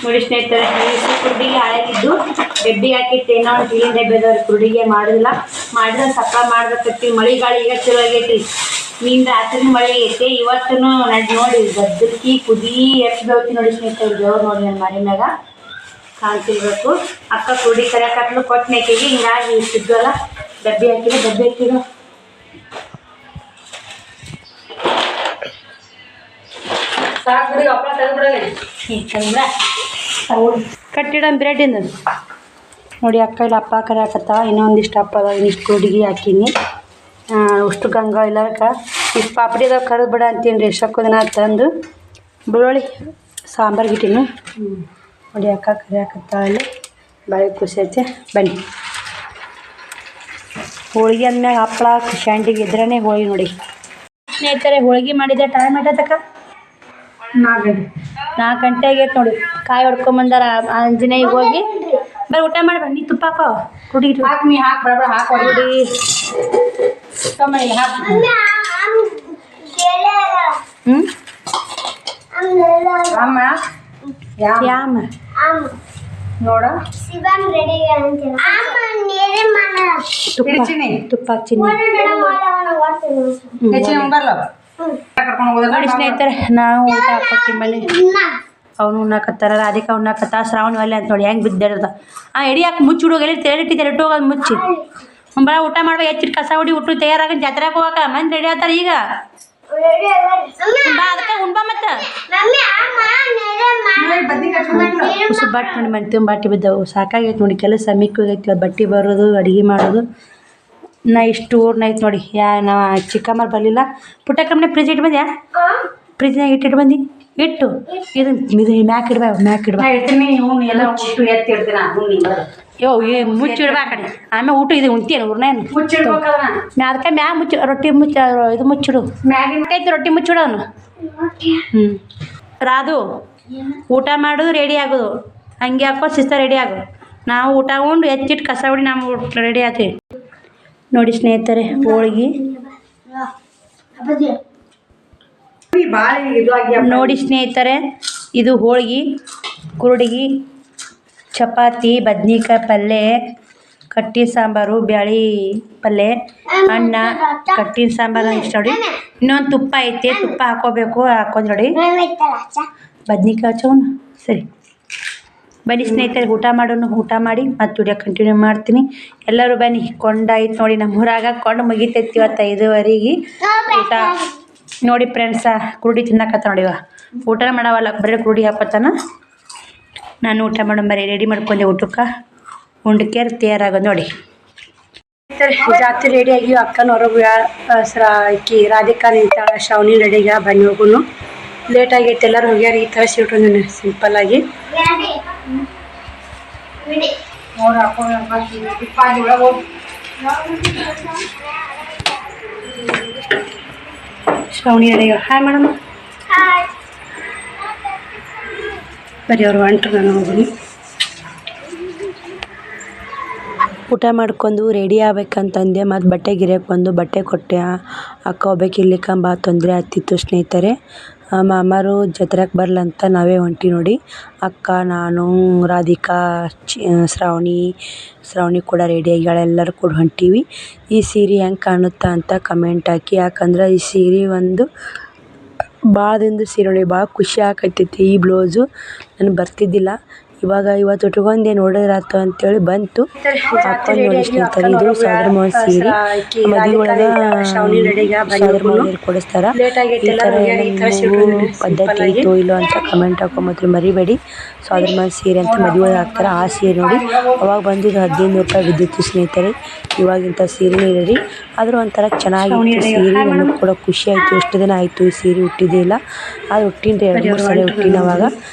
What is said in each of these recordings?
ನೋಡಿ ಸ್ನೇಹಿತರೆ, ಕುರುಡಿಗೆ ಹಳೆಗಿದ್ದು ಡಬ್ಬಿಗೆ ಹಾಕಿಟ್ಟೇನೋ ಟೀಲಿನ ಡಬ್ಬಿ ಅದಾವ್ರಿ. ಕುರುಡಿಗೆ ಮಾಡಿದ್ರೆ ಸಪ್ಲ ಮಾಡ್ಬೇಕತ್ತಿ. ಮಳೆ ಗಾಳಿ ಈಗ ಚಲೋ ಆಗೈತಿ. ನಿನ್ನ ರಾತ್ರಿ ಮಳೆ ಐತಿ, ಇವತ್ತು ನೋಡಿ ಗದ್ದಲ್ಕಿ ಕುದಿ ಎಷ್ಟ್ದೌತಿ ನೋಡಿ ಸ್ನೇಹಿತರೆ. ದೇವ್ರು ನೋಡಿ ನನ್ನ ಮನೆ ಮ್ಯಾಗ ಕಾಣ್ತಿರ್ಬೇಕು. ಅಕ್ಕ ಕುರುಡಿ ಕರೆಯಕತ್ಲು ಕೊಟ್ಟು ಮೇಕೆಗೆ ಹಿಂಗಾಗಿ ಇಷ್ಟಿದ್ವಲ್ಲ ಡಬ್ಬಿ ಹಾಕಿರೋ ಸಾಕು ಹಪ್ಪಳ ತೆಗೆದ್ಬಿಡೋಣ. ಕಟ್ಟಿಡ ಬ್ರೆಡ್ಡಿಂದ ನೋಡಿ ಅಕ್ಕ ಇಲ್ಲ ಅಪ್ಪ ಕರೆಯಾಕತ್ತ. ಇನ್ನೊಂದಿಷ್ಟು ಹಪ್ಪ ಅದ, ಇನ್ನಿಷ್ಟು ಹುಡುಗಿ ಹಾಕೀನಿ. ಅಷ್ಟು ಗಂಗಾ ಇಲ್ಲಕ ಇಷ್ಟು ಪಾಪಡಿದಾಗ ಕರೆದು ಬಿಡ ಅಂತೀನಿ ರೀ. ಎಷ್ಟಕ್ಕೋದಿನ ತಂದು ಬೆಳ್ಳುಳ್ಳಿ ಸಾಂಬಾರ್ಗೆ ಇಟ್ಟೀನಿ. ನೋಡಿ ಅಕ್ಕ ಕರೆಯಾಕತ್ತ. ಅಲ್ಲಿ ಬಾಯಿ ಖುಷಿ ಐತೆ. ಬನ್ನಿ, ಹೋಳಿಗೆ ಅಂದ್ಮ್ಯಾಗ ಹಪ್ಪಳ ಶಾಂಡಿಗೆ ಇದ್ರೇ ಹೋಳಿಗೆ. ನೋಡಿ ಸ್ನೇಹಿತರೆ, ಹೋಳಿಗೆ ಮಾಡಿದ್ದೆ. ಟೈಮ್ ಆಟತಕ್ಕ 4 ಗಂಟೆ ಆಗೈತೆ ನೋಡಿ. ಕಾಯಿ ಹೊಡ್ಕೊಂಬಂದಾರ ಆಂಜನೇಯ ಹೋಗಿ. ಬರೀ ಊಟ ಮಾಡಿ ಬನ್ನಿ. ತುಪ್ಪ ಹಾಕೋ ಕುಡಿ ಹಾಕಿ ಹಾಕಿ ಯಾಮ ನೋಡ ತುಪ್ಪ ನೋಡಿ ಸ್ನೇಹಿತರೆ, ನಾವು ಊಟ ಹಾಕೋತೀವಿ ಮನೆ. ಅವನು ಉಣ್ಣಾಕತ್ತಾರ, ರಾಧಿಕಾ ಉಣ್ಣಾಕತ್ತ, ಶ್ರಾವಣಿ ಒಲ್ಲೆ ಅಂತ ನೋಡಿ ಹೆಂಗೆ ಬಿದ್ದಿಡ್ದ. ಎಡಿ ಹಾಕಿ ಮುಚ್ಚಿಡು, ಎಲ್ಲಿ ತೆರಳಿಟ್ಟಿದ್ದಾರೆ ಇಟ್ಟೋಗೋದು ಮುಚ್ಚಿ. ಬರ ಊಟ ಮಾಡ್ಬೇಕು. ಹೆಚ್ಚಿಟ್ಟು ಕಸ ಹೊಡಿ ಉಟ್ಟು ತಯಾರಾಗ ಜಾತ್ರೆಗೆ ಹೋಗಕ್ಕ ಮಂದಿ ರೆಡಿ ಆಗ್ತಾರೆ. ಈಗ ಬಾ ಅದಕ್ಕೆ ಉಣ್ಬಾ. ಮತ್ತೆ ಬಟ್ಟೆ ನೋಡಿ ಮನೆ ಬಟ್ಟೆ ಬಿದ್ದವು. ಸಾಕಾಗೈತೆ ನೋಡಿ. ಕೆಲಸ ಮಿಕ್ಕೋಗೈತಿ. ಬಟ್ಟೆ ಬರೋದು, ಅಡುಗೆ ಮಾಡೋದು. ನಾ ಇಷ್ಟು ಊರ್ನ ಐತೆ ನೋಡಿ. ನಾ ಚಿಕ್ಕಮ್ಮರು ಬರಲಿಲ್ಲ. ಪುಟ್ಟಕ್ಕಮ್ಮನೆ ಫ್ರಿಜ್ ಇಟ್ಟು ಬಂದ್ಯಾ? ಫ್ರಿಜ್ನಾಗ ಇಟ್ಟಿಟ್ಟು ಬಂದು ಇಟ್ಟು ಇದು ಮ್ಯಾಕ್ ಇಡ್ಬಾ ಇಡ್ತೀನಿ. ಎಲ್ಲ ಉಟ್ಟು ಎತ್ತಿ ಇಡ್ತೀನಿ. ಮುಚ್ಚಿಡ್ಬಾ ಆ ಕಡೆ. ಆಮೇಲೆ ಊಟ ಇದು ಉಣ್ತೀನಿ ಊರ್ನೇನು ಅದಕ್ಕೆ ಮ್ಯಾಗ ಮುಚ್ಚಿ ರೊಟ್ಟಿ ಇದು ಮುಚ್ಚಿಡು. ಮ್ಯಾಗಿನ ರೊಟ್ಟಿ ಮುಚ್ಚಿಡು ಅವನು. ರಾದು ಊಟ ಮಾಡೋದು ರೆಡಿ ಆಗೋದು. ಹಂಗೆ ಹಾಕೋ ಶಿಸ್ತ ರೆಡಿ ಆಗು. ನಾವು ಊಟ ಉಂಡು ಎಚ್ಚಿಟ್ಟು ಕಸ ಹೊಡಿ ನಾವು ರೆಡಿ ಆಗ್ತೀವಿ. ನೋಡಿ ಸ್ನೇಹಿತರೆ, ಹೋಳಿಗೆ ನೋಡಿ ಸ್ನೇಹಿತರೆ, ಇದು ಹೋಳಿಗೆ, ಕುರುಡಿಗೆ, ಚಪಾತಿ, ಬದ್ನಿಕಾಯಿ ಪಲ್ಯ, ಕಟ್ಟಿನ ಸಾಂಬಾರು, ಬ್ಯಾಳಿ ಪಲ್ಯ, ಅನ್ನ, ಕಟ್ಟಿನ ಸಾಂಬಾರು ಇಷ್ಟ ನೋಡಿ. ಇನ್ನೊಂದು ತುಪ್ಪ ಐತೆ, ತುಪ್ಪ ಹಾಕೋಬೇಕು. ಹಾಕೋದು ನೋಡಿ. ಬದ್ನಿಕಾಯಿ ಹಚ್ಚೋಣ. ಸರಿ ಬನ್ನಿ ಸ್ನೇಹಿತರೆ, ಊಟ ಮಾಡೋಣ. ಊಟ ಮಾಡಿ ಮತ್ತೆ ವಿಡಿಯೋ ಕಂಟಿನ್ಯೂ ಮಾಡ್ತೀನಿ. ಎಲ್ಲರೂ ಬನ್ನಿ. ಕೊಂಡಾಯ್ತು ನೋಡಿ, ನಮ್ಮೂರಾಗ ಕೊಂಡು ಮುಗಿತೈತಿ ಇವತ್ತು 5:15 ಊಟ ನೋಡಿ ಫ್ರೆಂಡ್ಸ. ಕುರುಡಿ ತಿನ್ನಕತ್ತ ನೋಡಿವ. ಊಟನ ಮಾಡವಲ್ಲ, ಬರೀ ಕುರುಡಿ ಹಾಕೋತಾನ. ನಾನು ಊಟ ಮಾಡೋ ಬರೀ ರೆಡಿ ಮಾಡ್ಕೊಂಡೆ. ಊಟಕ್ಕೆ ಉಂಡಕ್ಕೆ ತಯಾರಾಗೋದು ನೋಡಿ. ಜಾತ್ರೆ ರೆಡಿ ಆಗಿ ಅಕ್ಕನವ್ರು ಆಕಿ ರಾಧಿಕಾ ನಿಂತಾಳ, ಶ್ರಾವಣಿ ರೆಡಿಗ. ಬನ್ನಿ ಹೋಗುನು. ಲೇಟ್ ಆಗೈತೆ, ಎಲ್ಲರೂ ಹೋಗ್ಯಾರ. ಈ ಥರ ಸಿಟ್ಟು ಸಿಂಪಲ್ ಆಗಿ ಶ್ರಾವಣಿ ರೆಡಿಗ. Hi madam. ಬರೀ ಅವ್ರು ಹೊಂಟ್ರು, ನಾನು ಹೋಗುನು. ಊಟ ಮಾಡ್ಕೊಂಡು ರೆಡಿ ಆಗ್ಬೇಕಂತಂದೆ. ಮತ್ತು ಬಟ್ಟೆ ಗಿರಿಯಕ್ಕೆ ಬಂದು ಬಟ್ಟೆ ಕೊಟ್ಟೆ. ಅಕ್ಕ ಹೋಗ್ಬೇಕು ಇರ್ಲಿಕ್ಕಂಬ ತೊಂದರೆ ಆಗ್ತಿತ್ತು ಸ್ನೇಹಿತರೆ. ಮಾಮಾರು ಜಾತ್ರೆಗೆ ಬರ್ಲಂತ ನಾವೇ ಹೊಂಟಿ ನೋಡಿ. ಅಕ್ಕ, ನಾನು, ರಾಧಿಕಾ, ಶ್ರಾವಣಿ ಕೂಡ ರೆಡಿ ಆಗ್ಯಾಳ. ಎಲ್ಲರೂ ಕೂಡ ಹೊಂಟೀವಿ. ಈ ಸೀರೆ ಹೆಂಗೆ ಕಾಣುತ್ತಾ ಅಂತ ಕಮೆಂಟ್ ಹಾಕಿ. ಯಾಕಂದ್ರೆ ಈ ಸೀರೆ ಒಂದು ಭಾಳ ದಿನದ ಸೀರೆ ನೋಡಿ. ಭಾಳ ಖುಷಿ ಆಕೈತೈತಿ. ಈ ಬ್ಲೌಸು ನನಗೆ ಬರ್ತಿದ್ದಿಲ್ಲ. ಇವತ್ತು ಉಟ್ಕೊಂಡೆ ನೋಡಿದ್ರಾತು ಅಂತೇಳಿ ಬಂತು. ಹಾಕೊಂಡು ನೋಡಿ ಸ್ನೇಹಿತರೆ, ಇದು ಸಾಗರ ಮೋಹನ್ ಸೀರೆ. ಮದುವೆ ಒಳಗೆ ಸಾಗರ ಮೋಹನ್ ಕೊಡಿಸ್ತಾರ. ಈ ಥರ ಪದ್ಧತಿ ಐತೋ ಇಲ್ಲೋ ಅಂತ ಕಮೆಂಟ್ ಹಾಕೊಂಬತ್ರಿ, ಮರಿಬೇಡಿ. ಸಾಗರ ಮೋಹನ್ ಸೀರೆ ಅಂತ ಮದುವೆ ಒಳಗೆ ಹಾಕ್ತಾರೆ. ಆ ಸೀರೆ ನೋಡಿ ಅವಾಗ ಬಂದಿದ್ದು 1500 ರೂಪಾಯಿ ಬಿದ್ದಿತ್ತು ಸ್ನೇಹಿತರೆ. ಇವಾಗಿಂಥ ಸೀರೆನೇ ಇರಲಿ. ಆದರೂ ಒಂಥರ ಚೆನ್ನಾಗಿತ್ತು ಸೀರೆ. ನನಗೆ ಕೂಡ ಖುಷಿ ಆಯಿತು. ಎಷ್ಟು ದಿನ ಆಯಿತು ಈ ಸೀರೆ ಹುಟ್ಟಿದ್ದೇ ಇಲ್ಲ. ಅದು ಹುಟ್ಟಿನ 2-3 ಸಲ ಹುಟ್ಟಿನವಾಗ.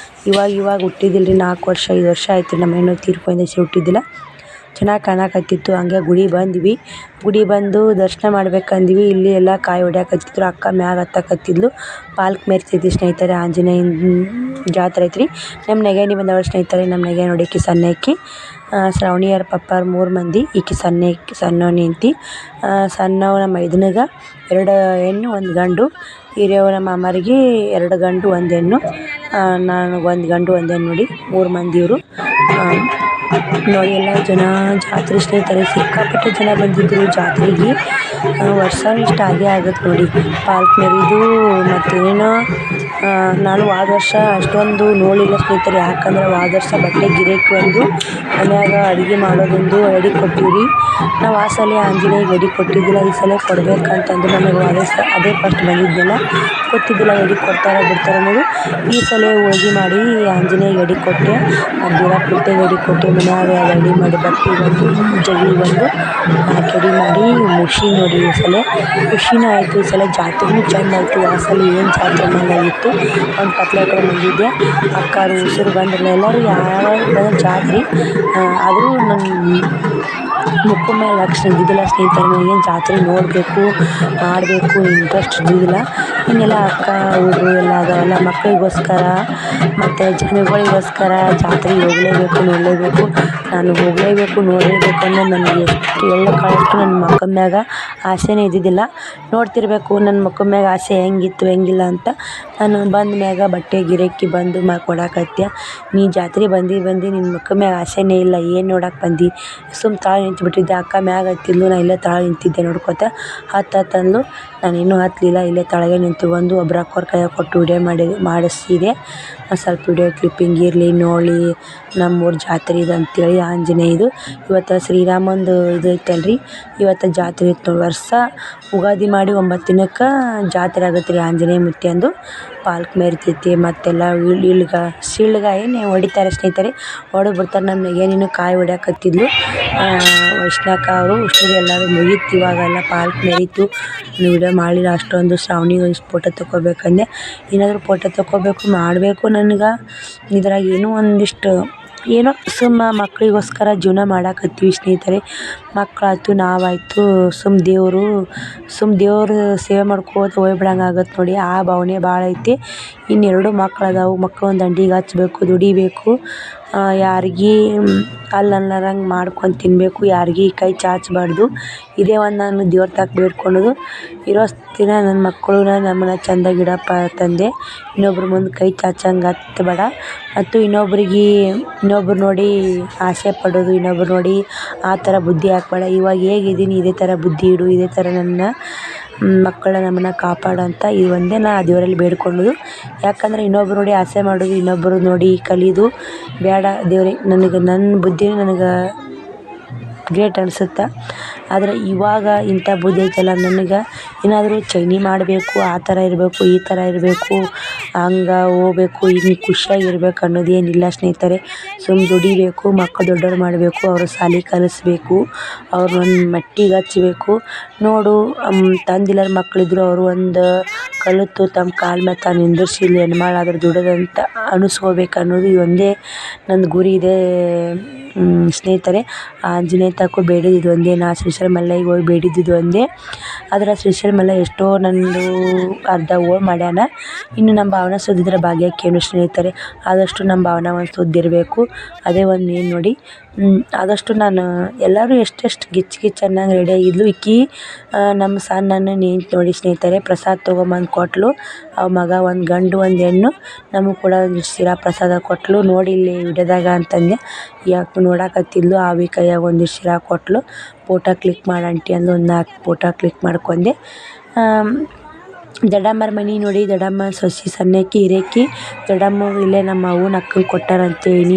ಇವಾಗ ಹುಟ್ಟಿದ್ದಿಲ್ಲ ರೀ. 4 ವರ್ಷ 5 ವರ್ಷ ಆಯ್ತು. ನಮ್ಮ ಹೆಣ್ಣು ತೀರ್ಕೊಂಡಿದ್ದ ಹುಟ್ಟಿದ್ದಿಲ್ಲ. ಚೆನ್ನಾಗಿ ಕಾಣಕತ್ತಿತ್ತು. ಹಂಗೆ ಗುಡಿ ಬಂದ್ವಿ. ಗುಡಿ ಬಂದು ದರ್ಶನ ಮಾಡ್ಬೇಕಂದ್ವಿ. ಇಲ್ಲಿ ಎಲ್ಲ ಕಾಯಿ ಹೊಡ್ಯಾಕತ್ತಿದ್ರು. ಅಕ್ಕ ಮ್ಯಾಗ ಹತ್ತಕತ್ತಿದ್ಲು. ಪಾಲ್ಕ್ ಮೆರಿತೈತಿ ಸ್ನೇಹಿತರೆ. ಆಂಜನೇಯನ ಜಾತ್ರೆ ಐತ್ರಿ. ನಮ್ಮ ನೆಗೆನಿ ಬಂದವಳು ಸ್ನೇಹಿತರೆ. ನಮ್ಮ ನೆಗೆ ನೋಡಿ ಈಕಿ ಸಣ್ಣಕ್ಕಿ, ಶ್ರಾವಣಿಯರ ಪಪ್ಪಾರು 3 ಮಂದಿ. ಈಕಿ ಸಣ್ಣವನ ಹೆಂಡ್ತಿ. ಸಣ್ಣವ ನಮ್ಮ ಮೈದನಗೆ 2 ಹೆಣ್ಣು 1 ಗಂಡು. ಹಿರಿಯವ ನಮ್ಮ ಮಾಮಾರಿಗೆ 2 ಗಂಡು 1 ಹೆಣ್ಣು. ನಾನು 1 ಗಂಡು 1 ಹೆಣ್ಣು ನೋಡಿ 3 ಮಂದಿ ಇವರು. ನೋಡಿ ಎಲ್ಲ ಜನ ಜಾತ್ರೆ ಸ್ನೇಹಿತರೆ. ಸಿಕ್ಕಾಪಟ್ಟೆ ಜನ ಬಂದಿದ್ದರು ಜಾತ್ರೆಗೆ. ವರ್ಷನೂ ಇಷ್ಟು ಆಗೇ ಆಗುತ್ತೆ ನೋಡಿ. ಪಾಲ್ಕ್ ಮೆರಿದು ಮತ್ತೇನೋ ನಾನು ಹೋದ ವರ್ಷ ಅಷ್ಟೊಂದು ನೋಡಲಿಲ್ಲ ಸ್ನೇಹಿತರೆ. ಯಾಕಂದ್ರೆ ಹೋದ ವರ್ಷ ಬಟ್ಟೆ ಗಿರಾಕಿ ಒಂದು ಮನ್ಯಾಗ ಅಡುಗೆ ಮಾಡೋದೊಂದು ಎಡೆ ಕೊಟ್ಟಿವ್ರಿ. ನಾವು ಆ ಸಲ ಆಂಜನೇಯಗೆ ಎಡೆ ಕೊಟ್ಟಿದ್ದಿಲ್ಲ. ಈ ಸಲ ಕೊಡ್ಬೇಕಂತಂದು ನನಗೆ ಅದೇ ಫಸ್ಟ್ ಬಂದಿದ್ದಿಲ್ಲ, ಗೊತ್ತಿದ್ದಿಲ್ಲ ಎಡೆ ಕೊಡ್ತಾರೋ ಬಿಡ್ತಾರೋ ಅನ್ನೋದು. ಈ ಸಲ ಹೋಳ್ಗೆ ಮಾಡಿ ಆಂಜನೇಯಗೆ ಎಡೆ ಕೊಟ್ಟೆ. ದೇವ್ರ ಪುಟ್ಟೆಗೆ ಎಡೆ ಕೊಟ್ಟೆ. ಮನ್ಯಾಗ ಎಡೆ ಮಾಡಿ ಬಟ್ಟೆ ಬಂದು ಜಗಲಿ ಬಂದು ಎಡೆ ಮಾಡಿ ಮುಗಿಸಿ ನೋಡಿ. ಈ ಸಲ ಖುಷಿನೂ ಆಯಿತು. ಈ ಸಲ ಜಾತ್ರೆನೂ ಚೆಂದ ಆಯಿತು. ಆ ಸಲ ಏನು ಜಾತ್ರೆ ಆಗಿತ್ತು. ಒಂದು ಕತ್ಲೆ ಕಡೆ ಬಂದಿದ್ದೆ. ಅಕ್ಕಾರು ಉಸಿರು ಬಂದಿರಲಿಲ್ಲ. ಎಲ್ಲರೂ ಯಾವಾಗ ಬಂದ್ರೆ ಜಾತ್ರೆ ಆದರೂ ನನ್ನ ಮುಖ ಮೇಲೆ ಲಕ್ಷ ಇದ್ದಿದ್ದಿಲ್ಲ ಸ್ನೇಹಿತರೆ. ನನಗೇನು ಜಾತ್ರೆ ನೋಡಬೇಕು ಮಾಡಬೇಕು ಇಂಟ್ರೆಸ್ಟ್ ಇದ್ದಿದ್ದಿಲ್ಲ. ಇನ್ನೆಲ್ಲ ಅಕ್ಕ ಹುಡುಗರು ಎಲ್ಲ ಅದಾವಲ್ಲ ಮಕ್ಕಳಿಗೋಸ್ಕರ ಮತ್ತು ಜನಗಳಿಗೋಸ್ಕರ ಜಾತ್ರೆಗೆ ಹೋಗಲೇಬೇಕು ನೋಡಲೇಬೇಕು. ನಾನು ಹೋಗಲೇಬೇಕು ನೋಡಲೇಬೇಕು ಅನ್ನೋದು ನನಗೆ ಎಷ್ಟು ಕಾಲಷ್ಟು ನನ್ನ ಮಕ್ಕಳ ಮ್ಯಾಗ ಆಸೆನೇ ಇದ್ದಿದ್ದಿಲ್ಲ. ನೋಡ್ತಿರಬೇಕು ನನ್ನ ಮಕ್ಕಳ ಮ್ಯಾಗ ಆಸೆ ಹೆಂಗಿತ್ತು ಹೆಂಗಿಲ್ಲ ಅಂತ. ನಾನು ಬಂದ ಮ್ಯಾಗ ಬಟ್ಟೆ ಗಿರಾಕಿ ಬಂದು ಕೊಡಾಕತ್ಯ. ನೀ ಜಾತ್ರೆ ಬಂದು ನಿನ್ನ ಮಕ್ಕಳ ಮ್ಯಾಗ ಆಸೆನೇ ಇಲ್ಲ, ಏನು ನೋಡಕ್ಕೆ ಬಂದು ಸುಮ್ಮ ತಾಳ ನಿಂತ್ಬಿಟ್ಟಿದ್ದೆ. ಅಕ್ಕ ಮ್ಯಾಗ ಹತ್ತಿದ್ಲು, ನಾನು ಇಲ್ಲೇ ತಾಳ ನಿಂತಿದ್ದೆ ನೋಡ್ಕೊತ. ಹತ್ತಂದ್ಲು. ನಾನು ಇನ್ನೂ ಹತ್ತಲಿಲ್ಲ, ಇಲ್ಲೇ ತಳಗೆ ನಿಂತ್ಕೊಂಡು ಒಬ್ರು ಅಕ್ಕೋರ ಕೈಯಾಗ ಕೊಟ್ಟು ವಿಡಿಯೋ ಮಾಡಿಸಿದೆ. ಸ್ವಲ್ಪ ವಿಡಿಯೋ ಕ್ಲಿಪ್ಪಿಂಗ್ ಇರಲಿ ನೋಡಿ ನಮ್ಮೂರ ಜಾತ್ರೆ ಇದು ಅಂತೇಳಿ ಆಂಜನೇಯದು. ಇವತ್ತು ಶ್ರೀರಾಮಂದು ಇದು ಐತಲ್ರಿ, ಇವತ್ತು ಜಾತ್ರೆ ಇತ್ತು. ವರ್ಷ ಉಗಾದಿ ಮಾಡಿ 9 ದಿನಕ್ಕೆ ಜಾತ್ರೆ ಆಗತ್ತೆ ರೀ. ಆಂಜನೇಯ ಮುತ್ಯಂದು ಪಾಲ್ಕ್ ಮೆರಿತೈತಿ. ಮತ್ತೆಲ್ಲ ಶಿಳ್ಗ ಏನು ಹೊಡಿತಾರೆ ಸ್ನೇಹಿತರೆ, ಹೊಡೆದು ಬಿಡ್ತಾರೆ. ನಮ್ಮ ನೆಗೆನಿನೂ ಕಾಯಿ ಹೊಡ್ಯಾಕತ್ತಿದ್ಲು. ವೈಷ್ಣಕ್ಕ ಅವರು ಉಷ್ಣರು ಎಲ್ಲರೂ ಮುಗೀತು. ಇವಾಗೆಲ್ಲ ಪಾಲ್ಕ್ ಮೆರಿತು. ವಿಡಿಯೋ ಮಾಡಲಿಲ್ಲ ಅಷ್ಟೊಂದು. ಶ್ರಾವಣಿಗೆ ಒಂದಿಷ್ಟು ಫೋಟೋ ತೊಗೋಬೇಕಂದೆ. ಏನಾದರೂ ಫೋಟೋ ತೊಗೋಬೇಕು ಮಾಡಬೇಕು. ನನಗೆ ಇದ್ರಾಗ ಏನೋ ಒಂದಿಷ್ಟು ಏನೋ ಸುಮ್ಮ ಮಕ್ಕಳಿಗೋಸ್ಕರ ಜೀವನ ಮಾಡಾಕತ್ತೀವಿ ಸ್ನೇಹಿತರೆ. ಮಕ್ಕಳಾಯ್ತು ನಾವಾಯಿತು ದೇವರು ಸೇವೆ ಮಾಡ್ಕೋತ ಹೋಗ್ಬಿಡಂಗೆ ಆಗತ್ತೆ ನೋಡಿ. ಆ ಭಾವನೆ ಭಾಳ ಐತಿ. ಇನ್ನು 2 ಮಕ್ಳು ಅದಾವು. ಮಕ್ಕಳು ದಂಡಿಗೆ ಹಚ್ಬೇಕು, ದುಡಿಬೇಕು. ಯಾರಿಗೆ ಅಲ್ಲ ಅನ್ನಲಾರಂಗೆ ಮಾಡ್ಕೊಂಡು ತಿನ್ನಬೇಕು. ಯಾರಿಗೆ ಕೈ ಚಾಚಬಾರ್ದು. ಇದೇ ಒಂದು ನಾನು ದೇವ್ರ ತಾಕ ಬೇಡ್ಕೊಳ್ಳೋದು. ಇರೋ ದಿನ ನನ್ನ ಮಕ್ಕಳು ನಮ್ಮನ್ನ ಚೆಂದಾಗಿಡಪ್ಪ ತಂದೆ. ಇನ್ನೊಬ್ರ ಮುಂದೆ ಕೈ ಚಾಚಂಗೆ ಹತ್ತಬೇಡ. ಮತ್ತು ಇನ್ನೊಬ್ರು ನೋಡಿ ಆಸೆ ಪಡೋದು, ಇನ್ನೊಬ್ರು ನೋಡಿ ಆ ಥರ ಬುದ್ಧಿ ಹಾಕ್ಬೇಡ. ಇವಾಗ ಹೇಗಿದ್ದೀನಿ ಇದೇ ಥರ ಬುದ್ಧಿ ಇಡು, ಇದೇ ಥರ ನನ್ನ ಮಕ್ಕಳ ನಮ್ಮನ್ನು ಕಾಪಾಡಂತ ಇದು ಒಂದೇ ನಾ ದೇವರಲ್ಲಿ ಬೇಡ್ಕೊಳ್ಳೋದು. ಯಾಕಂದರೆ ಇನ್ನೊಬ್ರು ನೋಡಿ ಆಸೆ ಮಾಡೋದು, ಇನ್ನೊಬ್ಬರು ನೋಡಿ ಕಲಿಯೋದು ಬೇಡ ದೇವ್ರೇ. ನನ್ನ ಬುದ್ಧಿ ನನಗೆ ಗ್ರೇಟ್ ಅನಿಸುತ್ತೆ. ಆದರೆ ಇವಾಗ ಇಂಥ ಬುದ್ಧಿ ಐತಲ್ಲ ನನಗೆ. ಏನಾದರೂ ಚೈನಿ ಮಾಡಬೇಕು, ಆ ಥರ ಇರಬೇಕು, ಈ ಥರ ಇರಬೇಕು, ಹಂಗೆ ಹೋಗ್ಬೇಕು, ಹಿಂಗೆ ಖುಷಿಯಾಗಿರ್ಬೇಕು ಅನ್ನೋದೇನಿಲ್ಲ ಸ್ನೇಹಿತರೆ. ಸುಮ್ಮ ದುಡಿಬೇಕು, ಮಕ್ಕಳು ದೊಡ್ಡವ್ರು ಮಾಡಬೇಕು, ಅವ್ರ ಶಾಲೆ ಕಲಿಸ್ಬೇಕು, ಅವ್ರನ್ನೊಂದು ಮಟ್ಟಿಗೆ ಹಚ್ಚಬೇಕು. ನೋಡು ತಂದಿಲ್ಲರ ಮಕ್ಕಳಿದ್ರು ಅವರು ಒಂದು ಕಲಿತು ತಮ್ಮ ಕಾಲ ಮೇಲೆ ತಾನು ನಿಂದಿರ್ಸಿ ಹೆಣ್ಮಾಳಾದ್ರೆ ದುಡಿದಂತ ಅನಿಸ್ಕೋಬೇಕು ಅನ್ನೋದು ಒಂದೇ ನನ್ನ ಗುರಿ ಇದೆ ಸ್ನೇಹಿತರೆ. ಆಂಜನೇಯ ತಕ್ಕೂ ಬೇಡಿದ್ದು ಒಂದೇ. ನಾ ಶ್ರೀಶೈಲ ಮಲ್ಲಯ್ಯಗೆ ಹೋಗಿ ಬೇಡಿದ್ದು ಒಂದೇ. ಆದರೆ ಶ್ರೀಶೈಲ ಮಲ್ಲಯ್ಯ ಎಷ್ಟೋ ನಂದು ಅರ್ಧ ಓಡ್ ಮಾಡ್ಯಾನ. ಇನ್ನು ನಮ್ಮ ಭಾವನ ಸುದ್ದಿದ್ರೆ ಭಾಗ್ಯಕ್ಕೇನು ಸ್ನೇಹಿತರೆ. ಆದಷ್ಟು ನಮ್ಮ ಭಾವನ ಒಂದು ಸುದ್ದಿರಬೇಕು. ಅದೇ ಒಂದು ಮೇನ್ ನೋಡಿ. ಆದಷ್ಟು ನಾನು ಎಲ್ಲರೂ ಎಷ್ಟೆಷ್ಟು ಗಿಚ್ಚು ಅನ್ನಂಗೆ ರೆಡಿಯಾಗಿದ್ಲು. ಈಕಿ ನಮ್ಮ ಸಣ್ಣನ ನಿಂತು ನೋಡಿ ಸ್ನೇಹಿತರೆ. ಪ್ರಸಾದ ತೊಗೊಂಬಂದು ಕೊಟ್ಟಳು. ಅವ ಮಗ 1 ಗಂಡು 1 ಹೆಣ್ಣು. ನಮಗೆ ಕೂಡ ಒಂದಿಷ್ಟು ಶಿರಾ ಪ್ರಸಾದ ಕೊಟ್ಟಳು. ನೋಡಿ ಇಲ್ಲಿ ವಿಡಿಯೋದಾಗ ಅಂತಂದೆ. ಯಾಕೆ ನೋಡಾಕತ್ತಿದ್ಲು. ಆವಿ ಕೈಯಾಗ ಒಂದಿಷ್ಟು ಶಿರಾ ಕೊಟ್ಟಳು. ಫೋಟೋ ಕ್ಲಿಕ್ ಮಾಡಿ ಆಂಟಿ ಅಂದು ಒಂದು 4 ಫೋಟೋ ಕ್ಲಿಕ್ ಮಾಡ್ಕೊಂಡೆ. ದೊಡ್ಡಮ್ಮರ ಮನೆ ನೋಡಿ. ದೊಡ್ಡಮ್ಮ ಸೊಸೆ ಸಣ್ಣಕ್ಕಿ ಹಿರೇಕಿ. ದೊಡ್ಡಮ್ಮ ಇಲ್ಲೇ ನಮ್ಮ ಅವ್ವನ ಅಕ್ಕಂಗೆ ಕೊಟ್ಟಾರಂತೇಳಿ